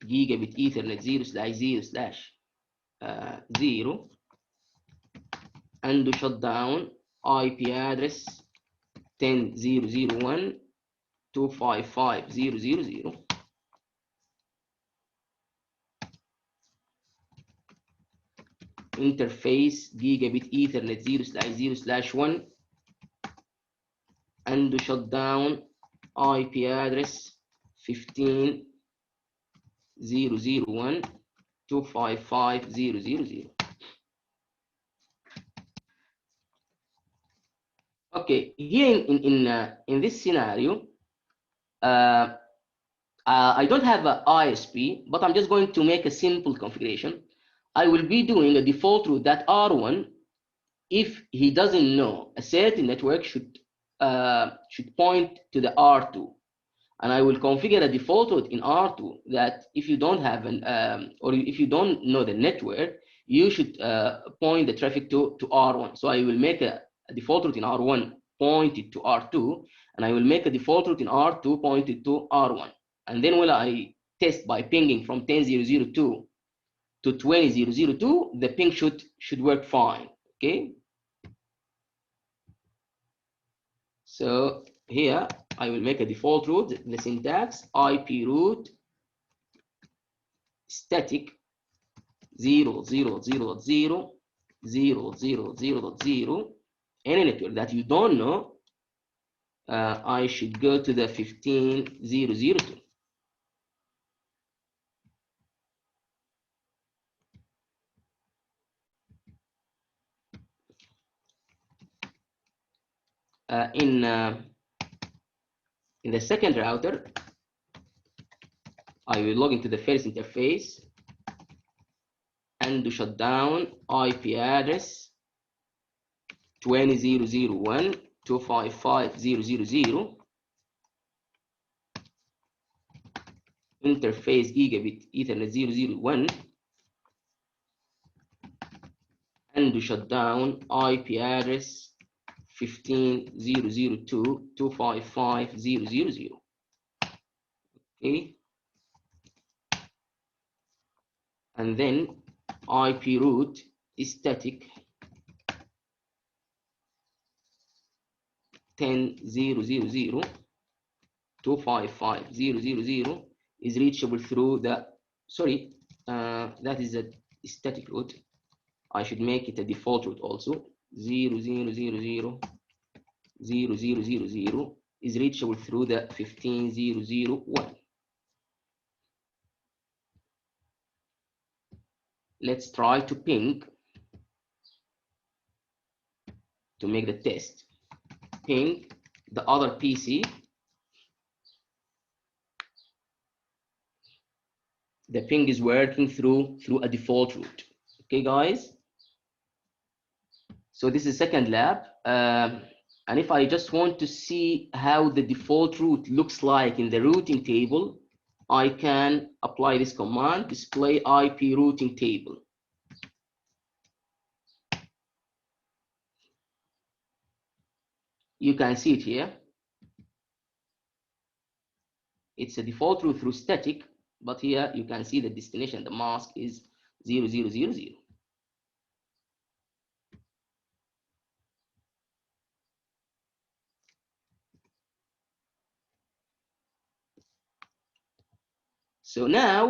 gigabit Ethernet 0/0/0, undo shutdown, IP address 10.0.0.1.255.0.0.0. Interface gigabit Ethernet 0/0/1, undo shutdown, IP address 15.0.0.1.255.0.0.0. Okay, here in this scenario, I don't have an ISP, but I'm just going to make a simple configuration. I will be doing a default route that R1, if he doesn't know a certain network should point to the R2, and I will configure a default route in R2 that if you don't have an or if you don't know the network, you should point the traffic to R1. So I will make a default route in R1 pointed to R2, and I will make a default route in R2 pointed to R1. And then when I test by pinging from 10.0.0.2 to 20.0.0.2, the ping should work fine. Okay. So here I will make a default route. The syntax IP route static 0.0.0.0.0.0.0. Any network that you don't know, I should go to the 15.0.0.2. In the second router, I will log into the first interface and do shutdown IP address 20.0.0.1.255.0.0.0. Interface gigabit Ethernet 0.0.1 and do shutdown IP address 15.0.0.2.255.0.0.0. Okay, and then IP route is static 10.0.0.255.0.0.0 is reachable through the that is a static route. I should make it a default route also. 0.0.0.0.0.0 is reachable through the 15.0.0.1. Let's try to ping to make the test. Ping the other PC. The ping is working through a default route. Okay, guys. So this is second lab. And if I just want to see how the default route looks like in the routing table, I can apply this command, display IP routing table. You can see it here. It's a default route through static, but here you can see the destination, the mask is 0.0.0.0. So now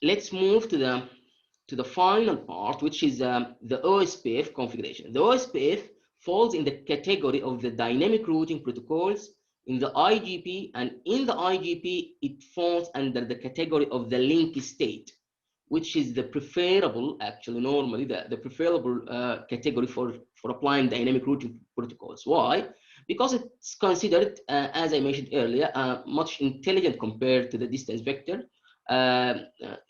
let's move to the final part, which is the Ospf configuration. The Ospf falls in the category of the dynamic routing protocols in the IGP, and in the IGP, it falls under the category of the link state, which is the preferable, actually, normally the preferable category for applying dynamic routing protocols. Why? Because it's considered, as I mentioned earlier, much intelligent compared to the distance vector.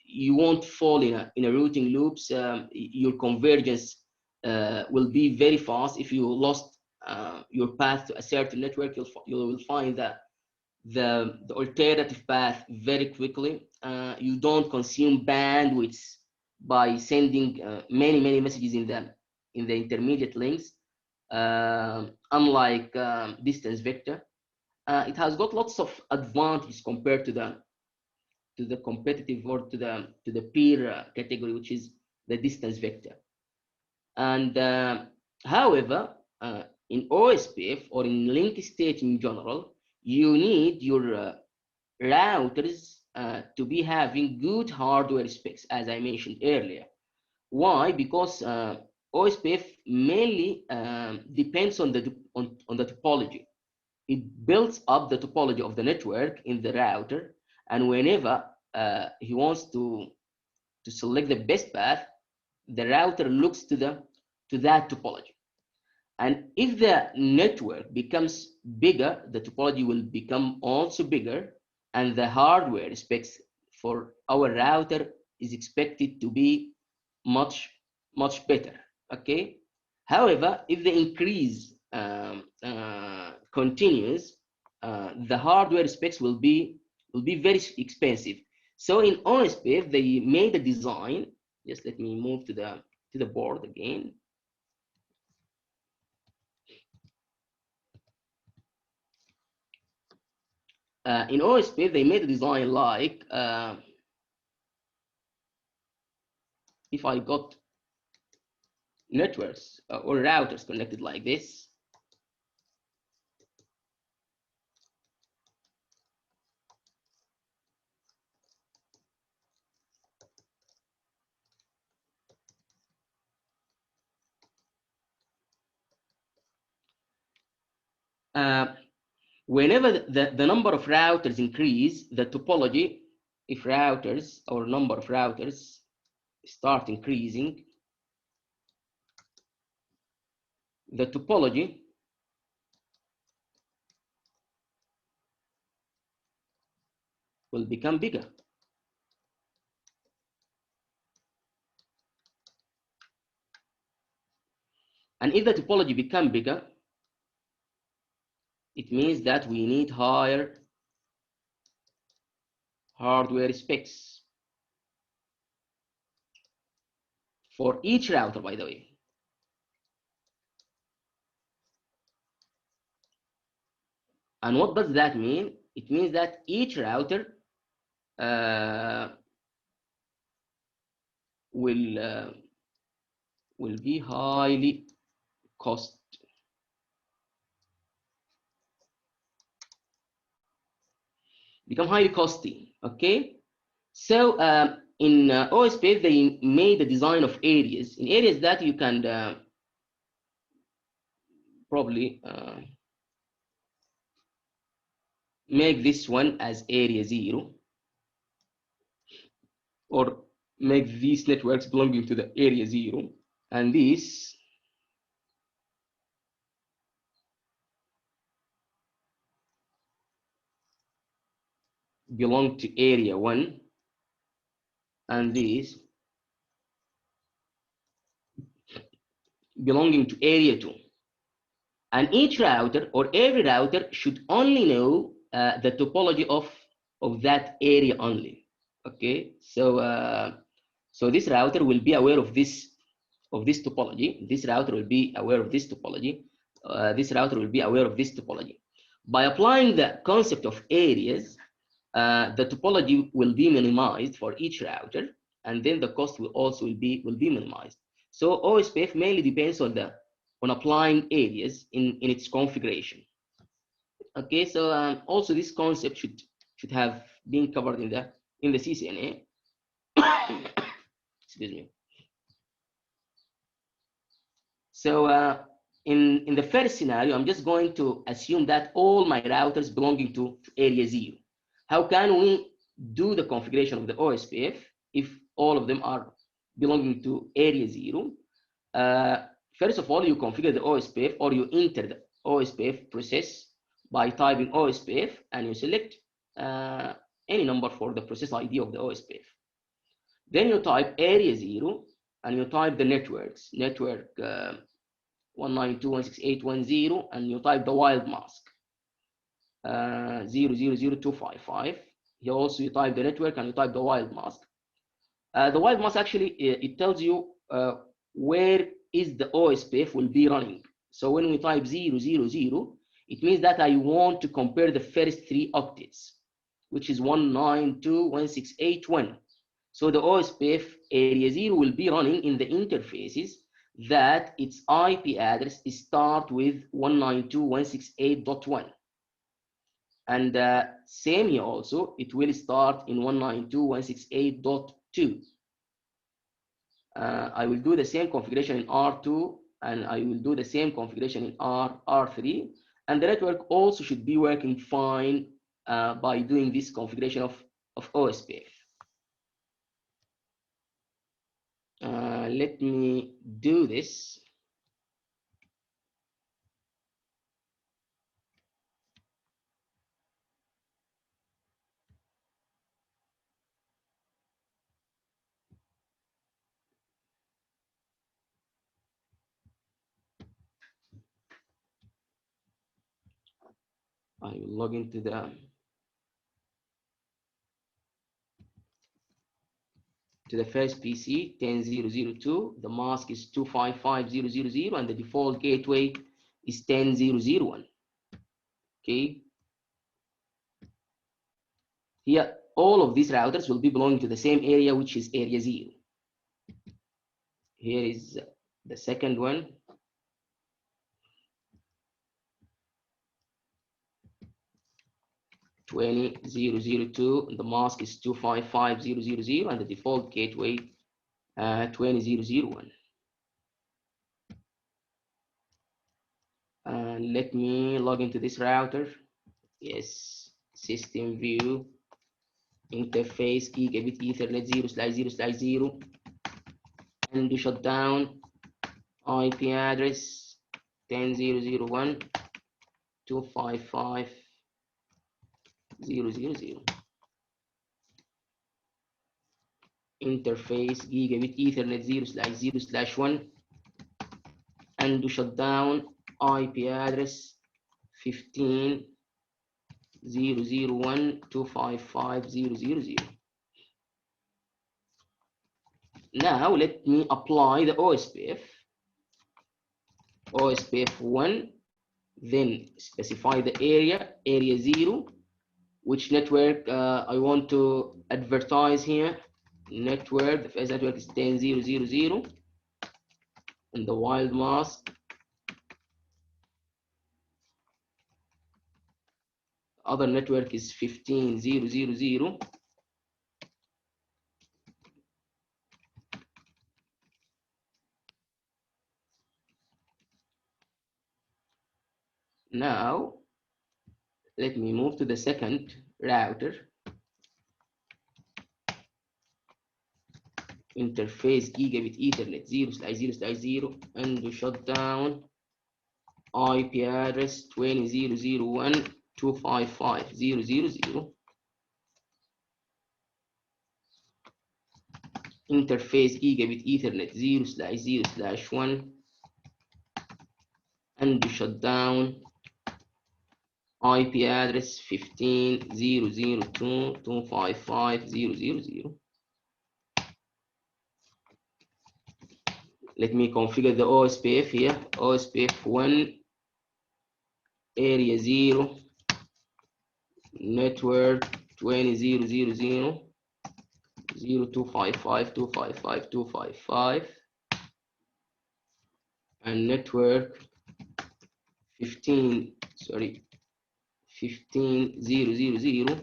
You won't fall in a routing loops. Your convergence will be very fast. If you lost your path to a certain network, you will find that the alternative path very quickly. You don't consume bandwidth by sending many messages in the intermediate links, unlike distance vector. It has got lots of advantages compared to the competitive or to the peer category, which is the distance vector. And however, in Ospf or in link state in general, you need your routers to be having good hardware specs, as I mentioned earlier. Why? Because Ospf mainly depends on the topology. It builds up the topology of the network in the router, and whenever he wants to select the best path, the router looks to that topology. And if the network becomes bigger, the topology will become also bigger, and the hardware specs for our router is expected to be much better. Okay. However, if the increase continues, the hardware specs will be very expensive. So in Ospf, they made a design. Just let me move to the board again. In Ospf, they made a design like if I got networks or routers connected like this, whenever the number of routers increase, the topology, if routers or number of routers start increasing, the topology will become bigger. And if the topology become bigger, it means that we need higher hardware specs for each router, by the way. And what does that mean? It means that each router will be highly become highly costly. Okay, so in Ospf, they made a design of areas. In areas that you can probably make this one as area 0, or make these networks belonging to the area 0, and this belong to area 1, and this belonging to area 2. And each router or every router should only know the topology of that area only. Okay, so so this router will be aware of this topology. This router will be aware of this topology. This router will be aware of this topology. By applying the concept of areas, the topology will be minimized for each router, and then the cost will also be minimized. So Ospf mainly depends on applying areas in its configuration. Okay, so also this concept should have been covered in in the CCNA. Excuse me. So in the first scenario, I'm just going to assume that all my routers belonging to area 0. How can we do the configuration of the OSPF if all of them are belonging to area 0? First of all, you configure the OSPF, or you enter the OSPF process by typing OSPF, and you select any number for the process ID of the OSPF. Then you type area 0, and you type the networks, network 192.168.1.0, and you type the wild mask 000.255. Here also you type the network and you type the wild mask. The wild mask actually, it tells you where is the OSPF will be running. So when we type 000, it means that I want to compare the first 3 octets, which is 192.168.1. So the OSPF area 0 will be running in the interfaces that its IP address is start with 192.168.1. And same here also, it will start in 192.168.2. I will do the same configuration in R2, and I will do the same configuration in R3. And the network also should be working fine by doing this configuration of OSPF. Let me do this. I will log into the first PC 10.0.0.2. The mask is 255.0.0.0, and the default gateway is 10.0.0.1. Okay. Here, all of these routers will be belonging to the same area, which is area 0. Here is the second one. The mask is 255.0.0.0, and the default gateway 20.0.0.1. And let me log into this router. Yes, system view, interface, gigabit Ethernet 0/0/0, and to shut down IP address 10.0.0.255.0.0.0. Interface gigabit Ethernet 0/0/1, and to shut down IP address 15.0.0.1.255.0.0.0. Now let me apply the OSPF 1, then specify the area 0, which network I want to advertise here. Network, the first network is 10.0.0.0, and the wild mask, other network is 15.0.0.0. Now let me move to the second router. Interface gigabit Ethernet 0/0/0, and to shut down IP address 20.0.0.1.255.0.0.0. Interface gigabit Ethernet 0/0/1, and to shut down IP address 15.0.0.255.0.0.0. Let me configure the OSPF here. OSPF 1, area 0, network 20.0.0.0, 0.255.255.255, and network 15.0.0.0,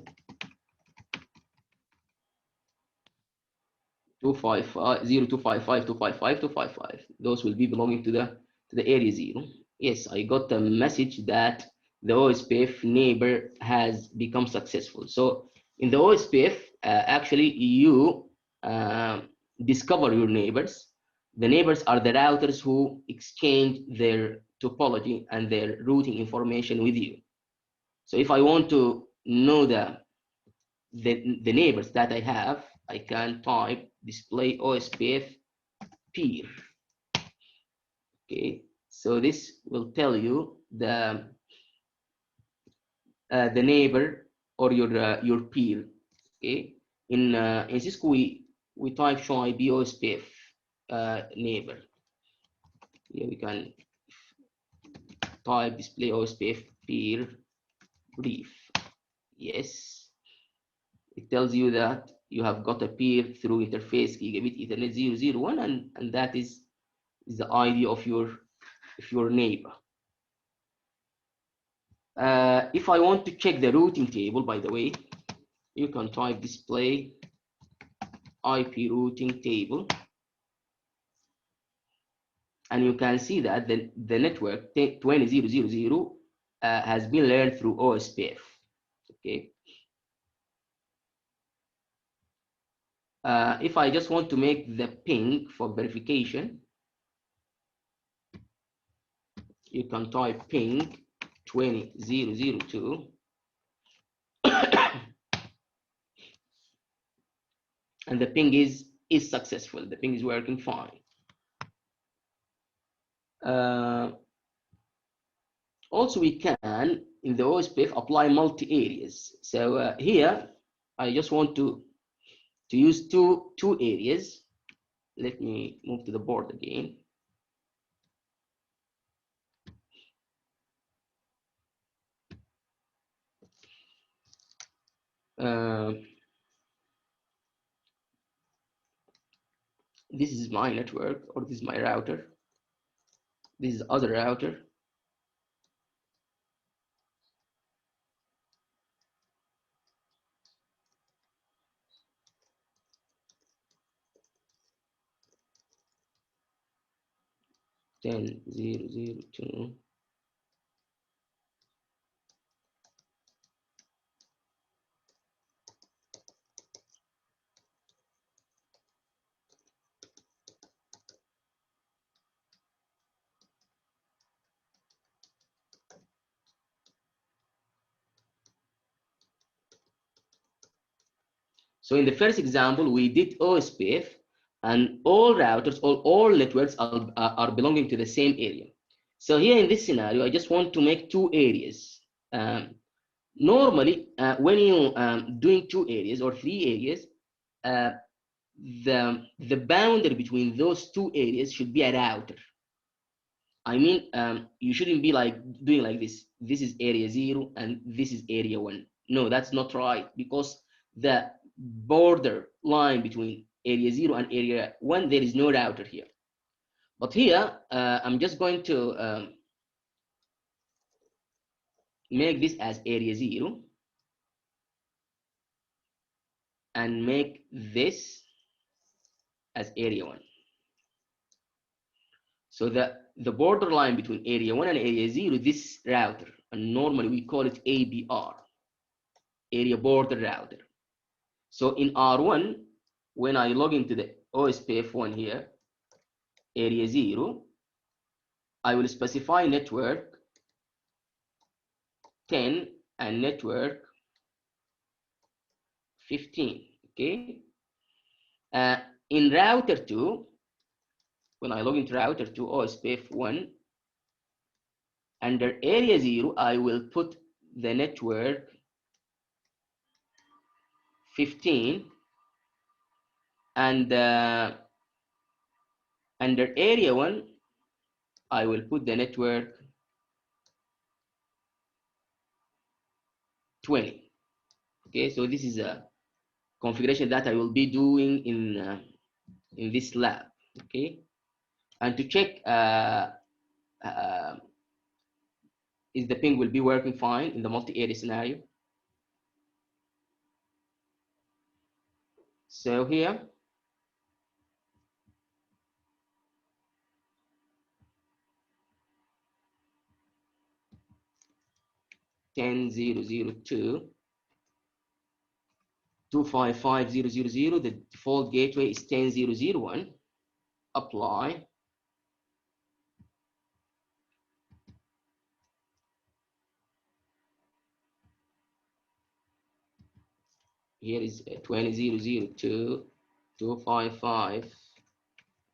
255.255.255.255. Those will be belonging to the area 0. Yes, I got a message that the OSPF neighbor has become successful. So in the OSPF, actually you discover your neighbors. The neighbors are the routers who exchange their topology and their routing information with you. So if I want to know the neighbors that I have, I can type display OSPF peer. Okay, so this will tell you the neighbor or your peer. Okay, in Cisco we type show IP OSPF neighbor. Here we can type display OSPF peer brief. Yes, it tells you that you have got a peer through interface gigabit Ethernet 001, and that is the ID of your neighbor. If I want to check the routing table, by the way, you can type display IP routing table, and you can see that the network 20000 has been learned through OSPF. Okay. If I just want to make the ping for verification, you can type ping 20002 and the ping is successful. The ping is working fine. Also, we can in the OSPF apply multi areas. So here I just want to use two areas. Let me move to the board again. This is my network, or this is my router. This is other router. Ten zero zero two. So in the first example, we did OSPF, and all routers, all networks are belonging to the same area. So here in this scenario, I just want to make two areas. Normally, when you doing two areas or three areas, the boundary between those two areas should be a router. I mean, you shouldn't be like doing like this. This is area 0 and this is area 1. No, that's not right, because the border line between area 0 and area 1, there is no router here. But here, I'm just going to make this as area 0 and make this as area 1. So the border line between area 1 and area 0, this router, and normally we call it ABR, area border router. So in R1, when I log into the OSPF 1 here, area 0, I will specify network 10 and network 15, okay? In router 2, when I log into router 2 OSPF 1, under area 0, I will put the network 15, and under area 1, I will put the network 20. Okay, so this is a configuration that I will be doing in this lab. Okay, and to check is the ping will be working fine in the multi-area scenario. So here 10.0.0.2 255.0.0.0. The default gateway is 10.0.0.1. Apply. Here is 20.0.0.2 255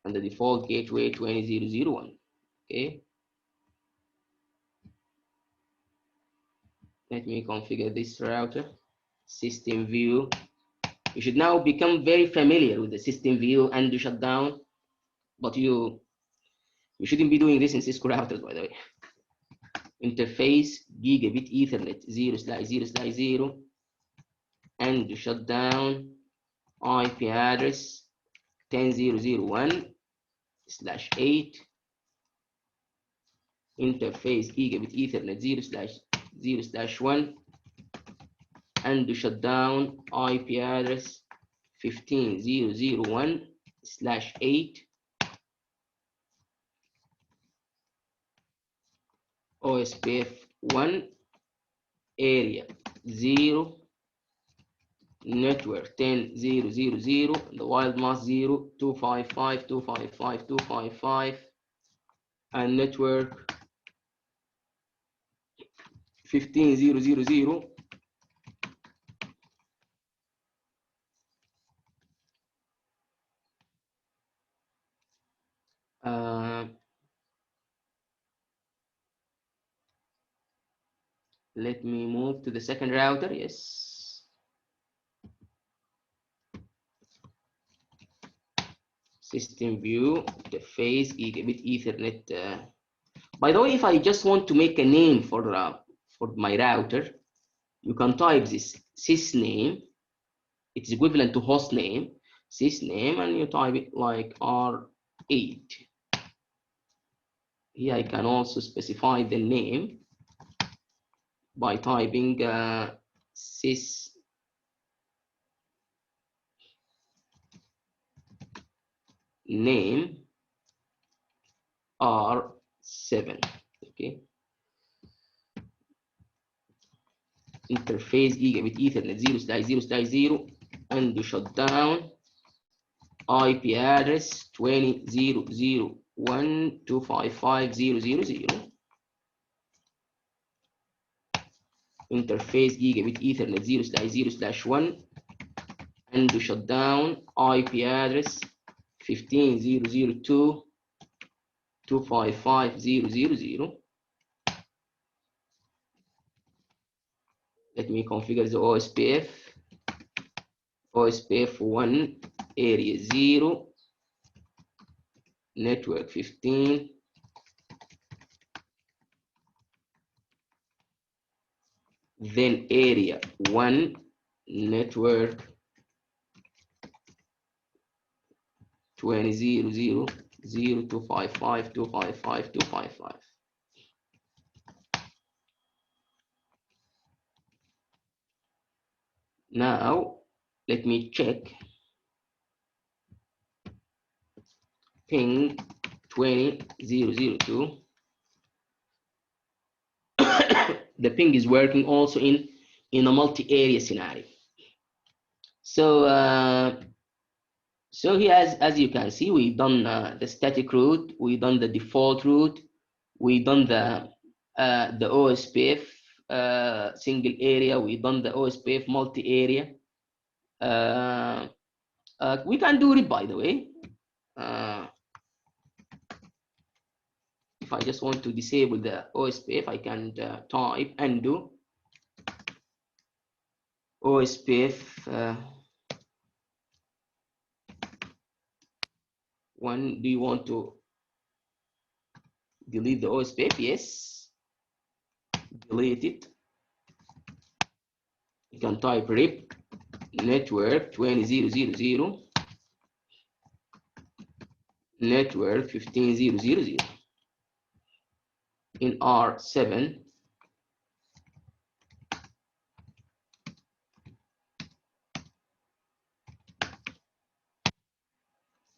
and the default gateway 20.0.0.1. Okay. Let me configure this router. System view. You should now become very familiar with the system view and the shutdown, but you shouldn't be doing this in Cisco routers, by the way. Interface gigabit Ethernet 0/0/0 and the shutdown IP address 10.0.0.1/8. Interface gigabit Ethernet 0/0/1 and the shutdown IP address 15.0.0.1/8. Ospf 1 area 0 network 10.0.0.0 the wild mask 0 255 255 255 and network 15.0.0.0. Let me move to the second router. Yes. System view, interface, gigabit Ethernet. By the way, if I just want to make a name for my router, you can type this sysname. It's equivalent to host name, sysname, and you type it like R8. Here I can also specify the name by typing sys name R7. Okay. Interface gigabit Ethernet 0/0/0 and the shutdown IP address 20.0.0.1 255.0.0.0. Interface gigabit Ethernet 0/0/1 and the shutdown IP address 15.0.0.2 255.0.0.0. Let me configure the Ospf 1 area 0 network 15 then area 1 network 20.0.0.0 255 255 255. Now let me check ping 20.0.0.2. The ping is working also in a multi-area scenario. So so here, as you can see, we've done the static route, we've done the default route, we've done the OSPF single area, we've done the OSPF multi-area. We can do it, by the way. If I just want to disable the OSPF, I can type undo OSPF 1. Do you want to delete the OSPF? Yes. Delete it. You can type rip network 20.0.0.0 network 15.0.0.0 in R7.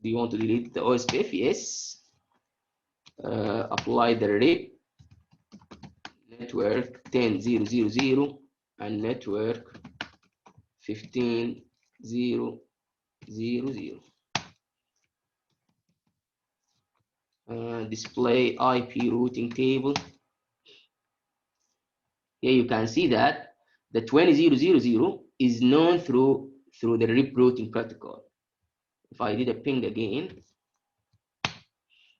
Do you want to delete the OSPF? Yes. Apply the rip network 10.0.0.0 and network 15.0.0.0. Display IP routing table. Here you can see that the 20.0.0.0 is known through the RIP routing protocol. If I did a ping again,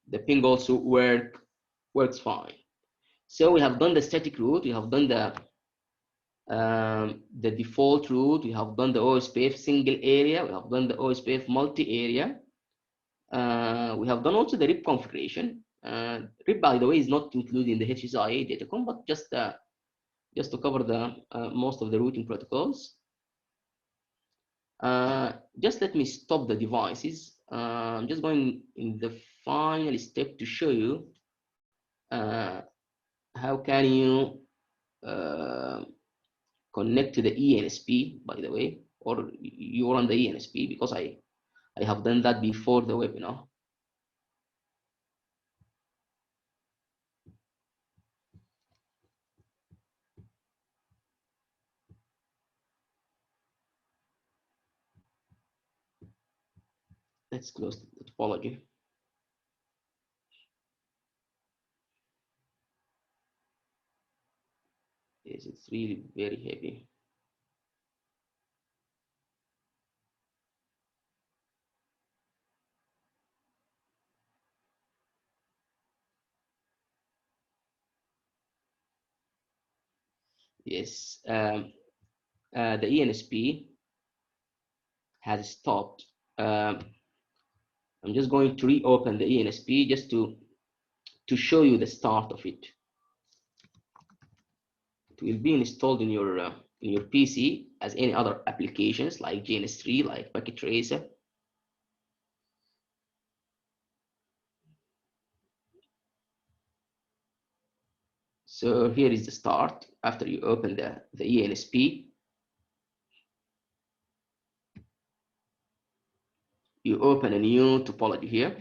the ping also works fine. So we have done the static route, we have done the default route, we have done the Ospf single area, we have done the Ospf multi-area. We have done also the RIP configuration. RIP, by the way, is not included in the HCIA Datacom, but just to cover the most of the routing protocols. Just let me stop the devices. I'm just going in the final step to show you how can you connect to the ENSP, by the way, or you run the ENSP, because I have done that before the webinar. Let's close the topology. Yes, it's really very heavy. Yes, the ENSP has stopped. I'm just going to reopen the ENSP just to show you the start of it. It will be installed in your PC as any other applications like JNS3, like Packet Tracer. So here is the start after you open the ENSP. You open a new topology here.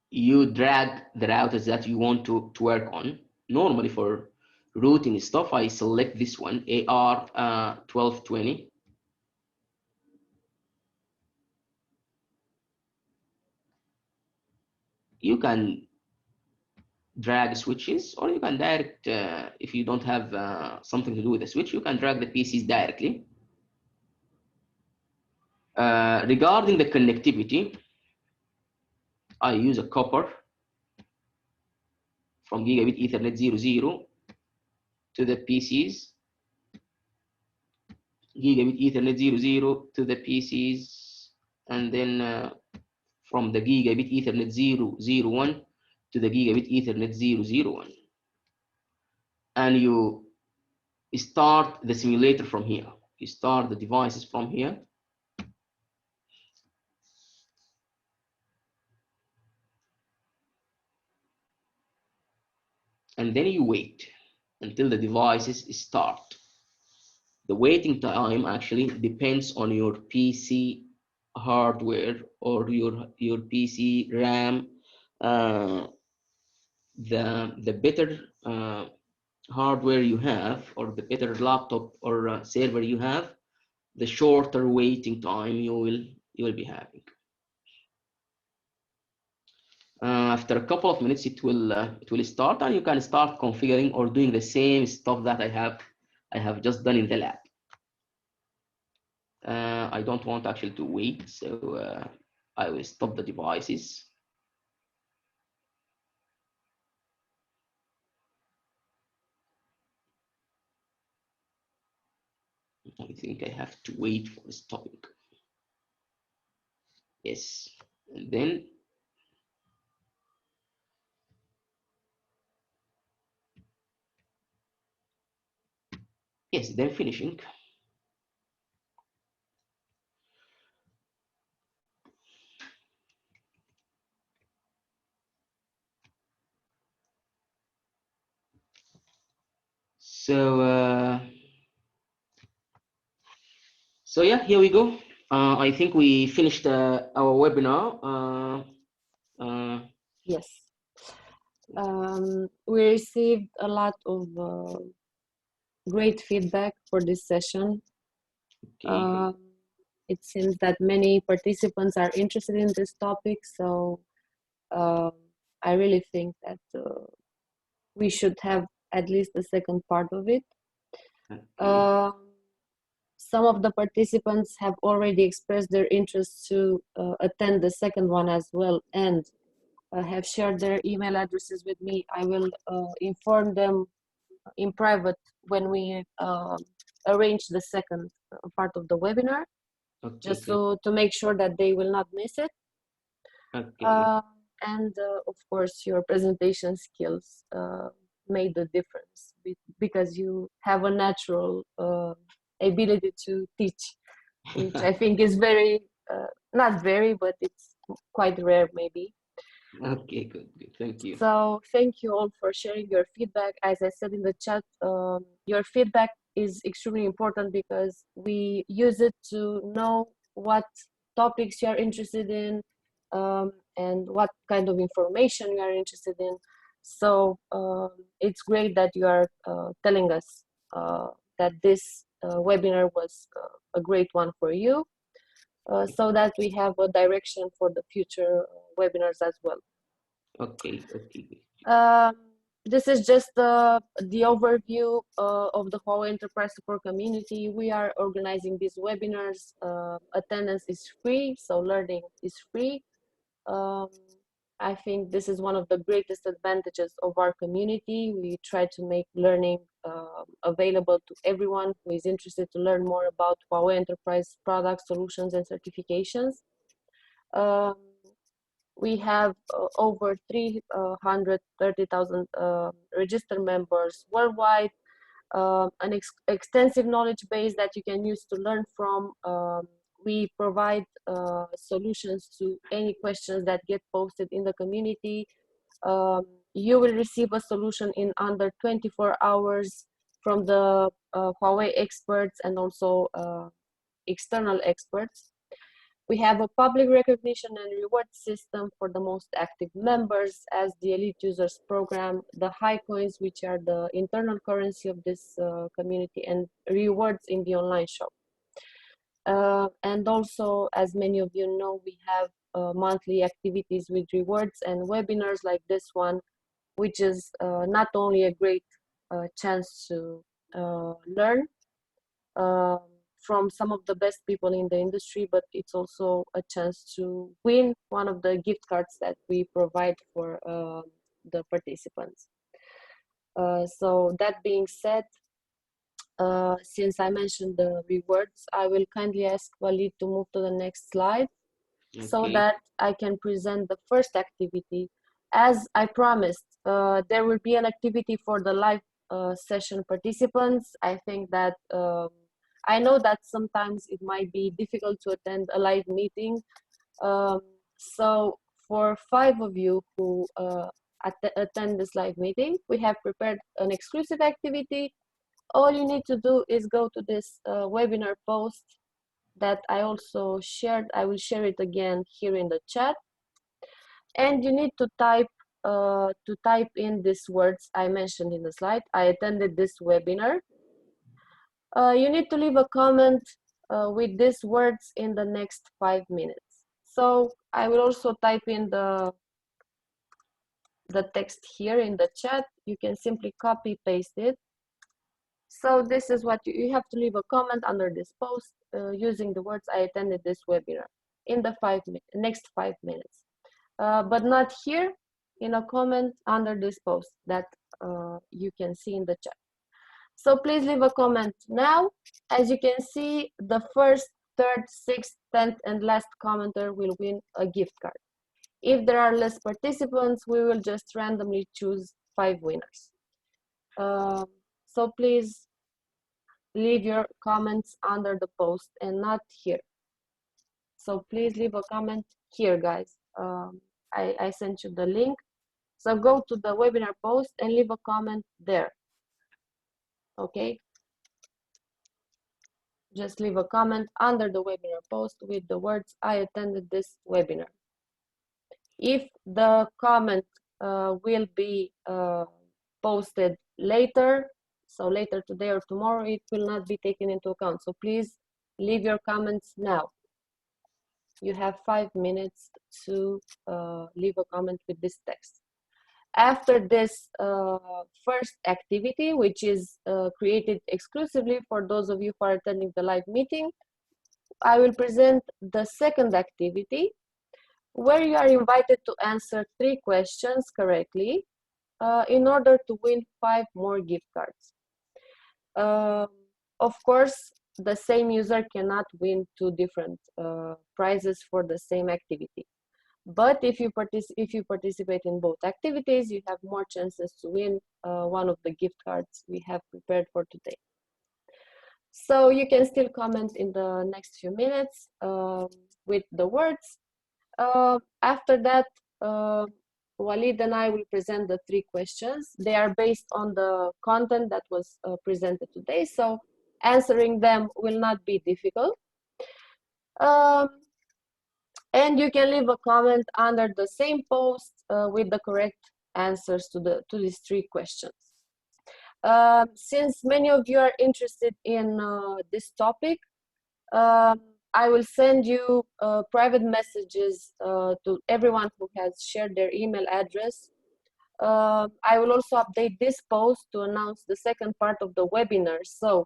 You drag the routers that you want to work on. Normally for routing stuff, I select this one, AR 1220. You can drag switches, or you can direct, if you don't have something to do with the switch, you can drag the PCs directly. Regarding the connectivity, I use a copper from Gigabit Ethernet 00 to the PCs, Gigabit Ethernet 00 to the PCs, and then from the Gigabit Ethernet 001 to the Gigabit Ethernet 001. And you start the simulator from here. You start the devices from here. And then you wait until the devices start. The waiting time actually depends on your PC hardware or your PC RAM. The better hardware you have, or the better laptop or server you have, the shorter waiting time you will be having. After a couple of minutes, it will start, and you can start configuring or doing the same stuff that I have just done in the lab. I don't want actually to wait, so I will stop the devices. I think I have to wait for stopping. Yes, and then yes, then finishing. So so yeah, here we go. I think we finished our webinar. Yes. We received a lot of great feedback for this session. Okay. It seems that many participants are interested in this topic, so I really think that we should have at least the second part of it. Okay. Some of the participants have already expressed their interest to attend the second one as well, and have shared their email addresses with me. I will inform them in private when we arrange the second part of the webinar, Okay. just Good. to make sure that they will not miss it. Okay. And of course, your presentation skills made the difference because you have a natural ability to teach, which I think is very, not very, but it's quite rare maybe. Okay. Good. Good. Thank you. So thank you all for sharing your feedback. As I said in the chat, your feedback is extremely important because we use it to know what topics you are interested in, and what kind of information you are interested in. So it's great that you are telling us that this webinar was a great one for you, so that we have a direction for the future webinars as well. Okay. Okay. This is just the overview of the Huawei Enterprise Support community. We are organizing these webinars. Attendance is free, so learning is free. I think this is one of the greatest advantages of our community. We try to make learning available to everyone who is interested to learn more about Huawei Enterprise products, solutions, and certifications. We have over 330,000 registered members worldwide, an extensive knowledge base that you can use to learn from. We provide solutions to any questions that get posted in the community. You will receive a solution in under 24 hours from the Huawei experts and also external experts. We have a public recognition and reward system for the most active members as the Elite Users Program, the high coins, which are the internal currency of this community, and rewards in the online shop. And also, as many of you know, we have monthly activities with rewards and webinars like this one, which is not only a great chance to learn from some of the best people in the industry, but it's also a chance to win one of the gift cards that we provide for the participants. So that being said, since I mentioned the rewards, I will kindly ask Waleed to move to the next slide so Okay. that I can present the first activity. As I promised, there will be an activity for the live session participants. I think that I know that sometimes it might be difficult to attend a live meeting. So for 5 of you who attend this live meeting, we have prepared an exclusive activity. All you need to do is go to this webinar post that I also shared. I will share it again here in the chat. And you need to type in these words I mentioned in the slide. I attended this webinar. You need to leave a comment with these words in the next 5 minutes. So I will also type in the text here in the chat. You can simply copy paste it. So this is what you have to leave a comment under this post using the words I attended this webinar in the next 5 minutes. But not here in a comment under this post that you can see in the chat. So please leave a comment now. As you can see, the first, third, sixth, 10th, and last commenter will win a gift card. If there are less participants, we will just randomly choose 5 winners. So please leave your comments under the post and not here. So please leave a comment here, guys. I sent you the link. So go to the webinar post and leave a comment there. Okay? Just leave a comment under the webinar post with the words, I attended this webinar. If the comment will be posted later. So later today or tomorrow, it will not be taken into account. So please leave your comments now. You have 5 minutes to leave a comment with this text. After this first activity, which is created exclusively for those of you who are attending the live meeting, I will present the second activity, where you are invited to answer 3 questions correctly in order to win 5 more gift cards. Of course, the same user cannot win 2 different prizes for the same activity. But if you participate in both activities, you have more chances to win one of the gift cards we have prepared for today. So you can still comment in the next few minutes with the words. After that, Waleed and I will present the 3 questions. They are based on the content that was presented today, so answering them will not be difficult. And you can leave a comment under the same post with the correct answers to these 3 questions. Since many of you are interested in this topic, I will send you private messages to everyone who has shared their email address. I will also update this post to announce the second part of the webinar. So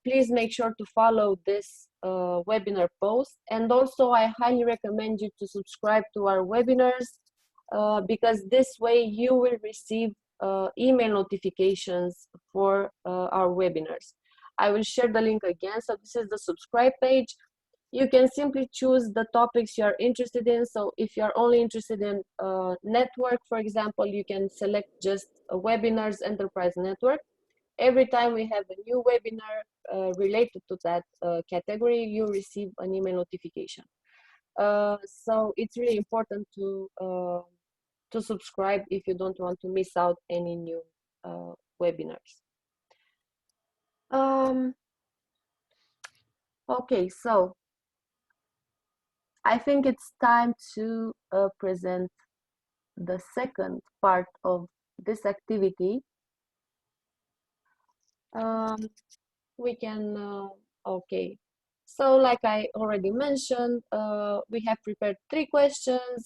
please make sure to follow this webinar post. And also I highly recommend you to subscribe to our webinars because this way you will receive email notifications for our webinars. I will share the link again. So this is the subscribe page. You can simply choose the topics you are interested in. So if you are only interested in network, for example, you can select just a webinars enterprise network. Every time we have a new webinar related to that category, you receive an email notification. So it's really important to subscribe if you don't want to miss out any new webinars. Okay, so I think it's time to present the second part of this activity. We can, okay. So like I already mentioned, we have prepared 3 questions.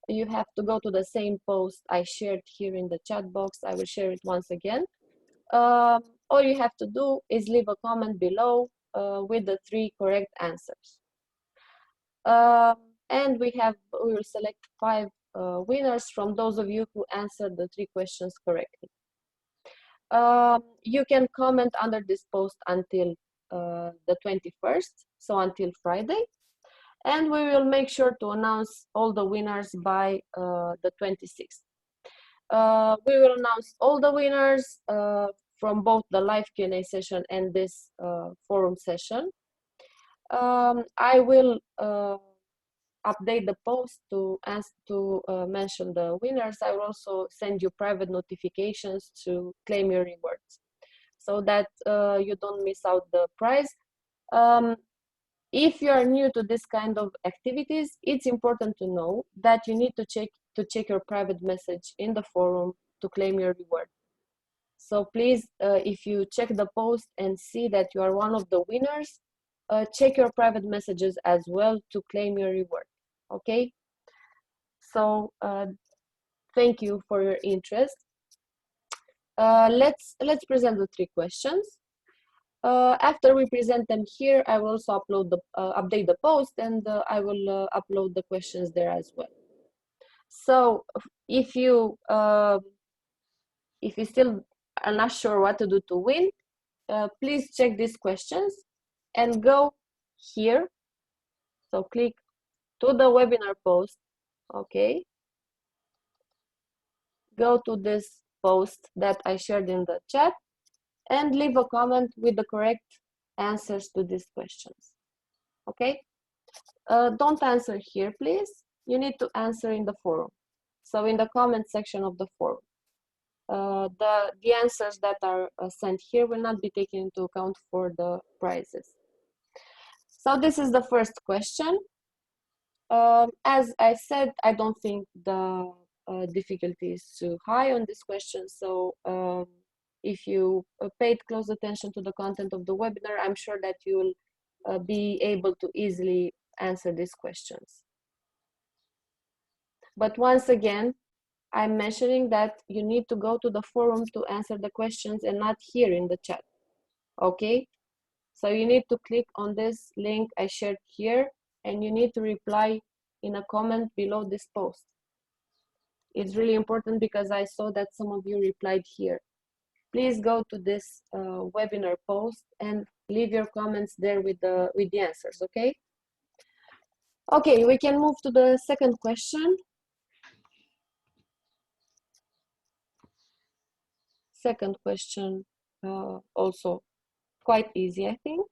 You have to go to the same post I shared here in the chat box. I will share it once again. All you have to do is leave a comment below with the 3 correct answers. And we will select 5 winners from those of you who answered the 3 questions correctly. You can comment under this post until the 21st, so until Friday, and we will make sure to announce all the winners by the 26th. We will announce all the winners from both the live Q&A session and this forum session. I will update the post to mention the winners. I will also send you private notifications to claim your rewards so that you don't miss out the prize. If you are new to this kind of activities, it's important to know that you need to check your private message in the forum to claim your reward. So please, if you check the post and see that you are one of the winners, check your private messages as well to claim your reward. Okay, so thank you for your interest. Let's present the 3 questions. After we present them here, I will also update the post, and I will upload the questions there as well. So if you still are not sure what to do to win, please check these questions and go here. So click to the webinar post, okay? Go to this post that I shared in the chat and leave a comment with the correct answers to these questions, okay? Don't answer here, please. You need to answer in the forum. So in the comment section of the forum. The answers that are sent here will not be taken into account for the prizes. So this is the first question. As I said, I don't think the difficulty is too high on this question. So if you paid close attention to the content of the webinar, I'm sure that you will be able to easily answer these questions. But once again, I'm mentioning that you need to go to the forum to answer the questions and not here in the chat, okay? So you need to click on this link I shared here, and you need to reply in a comment below this post. It's really important because I saw that some of you replied here. Please go to this webinar post and leave your comments there with the answers, okay? Okay, we can move to the second question. Second question, also quite easy, I think.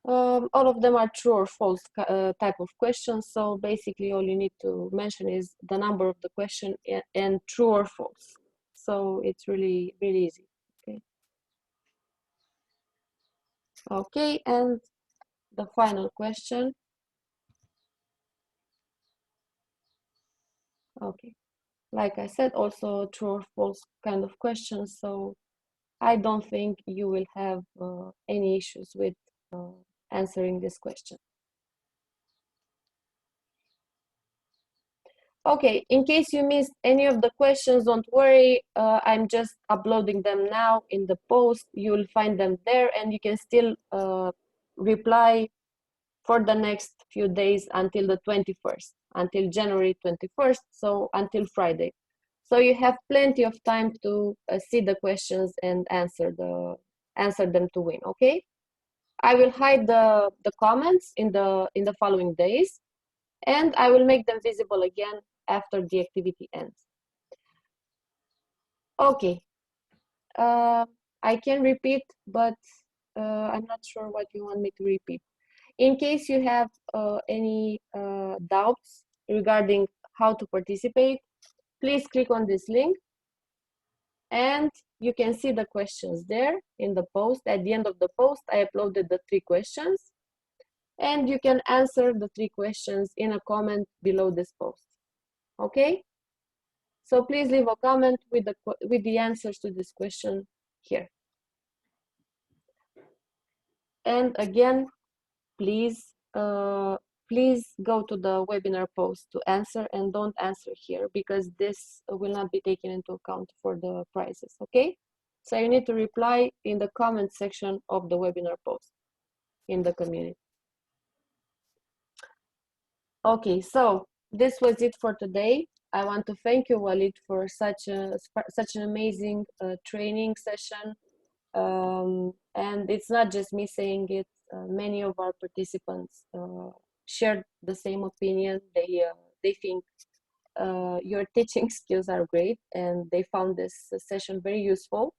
All of them are true or false type of questions. So basically all you need to mention is the number of the question and true or false. So it's really, really easy, okay? Okay, and the final question. Okay, like I said, also true or false kind of questions. So I don't think you will have any issues with answering this question. Okay, in case you missed any of the questions, don't worry. I'm just uploading them now in the post. You will find them there and you can still reply for the next few days until the 21st, until January 21st, so until Friday. So you have plenty of time to see the questions and answer them to win, okay? I will hide the comments in the following days, and I will make them visible again after the activity ends. Okay, I can repeat, but I'm not sure what you want me to repeat. In case you have any doubts regarding how to participate, please click on this link and you can see the questions there in the post. At the end of the post, I uploaded the 3 questions and you can answer the 3 questions in a comment below this post, okay? So please leave a comment with the answers to this question here. And again, please go to the webinar post to answer and don't answer here because this will not be taken into account for the prizes, okay? So you need to reply in the comment section of the webinar post in the community. Okay, so this was it for today. I want to thank you, Waleed, for such an amazing training session. And it's not just me saying it. Many of our participants shared the same opinion. They think your teaching skills are great, and they found this session very useful.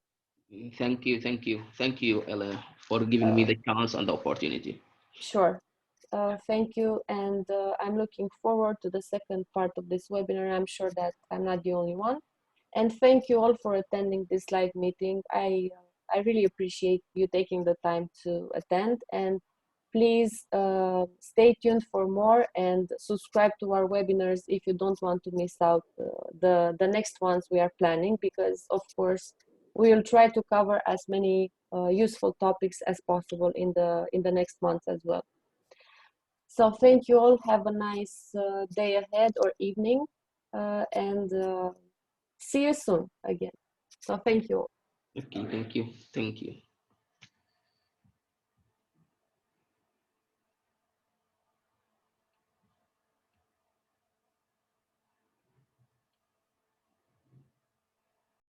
Thank you, Ellen, for giving me the chance and the opportunity. Sure. Thank you, and I'm looking forward to the second part of this webinar. I'm sure that I'm not the only one. And thank you all for attending this live meeting. I really appreciate you taking the time to attend, and please stay tuned for more and subscribe to our webinars if you don't want to miss out the next ones we are planning, because of course we will try to cover as many useful topics as possible in the next months as well. So thank you all. Have a nice day ahead or evening, and see you soon again. So thank you. Okay, thank you.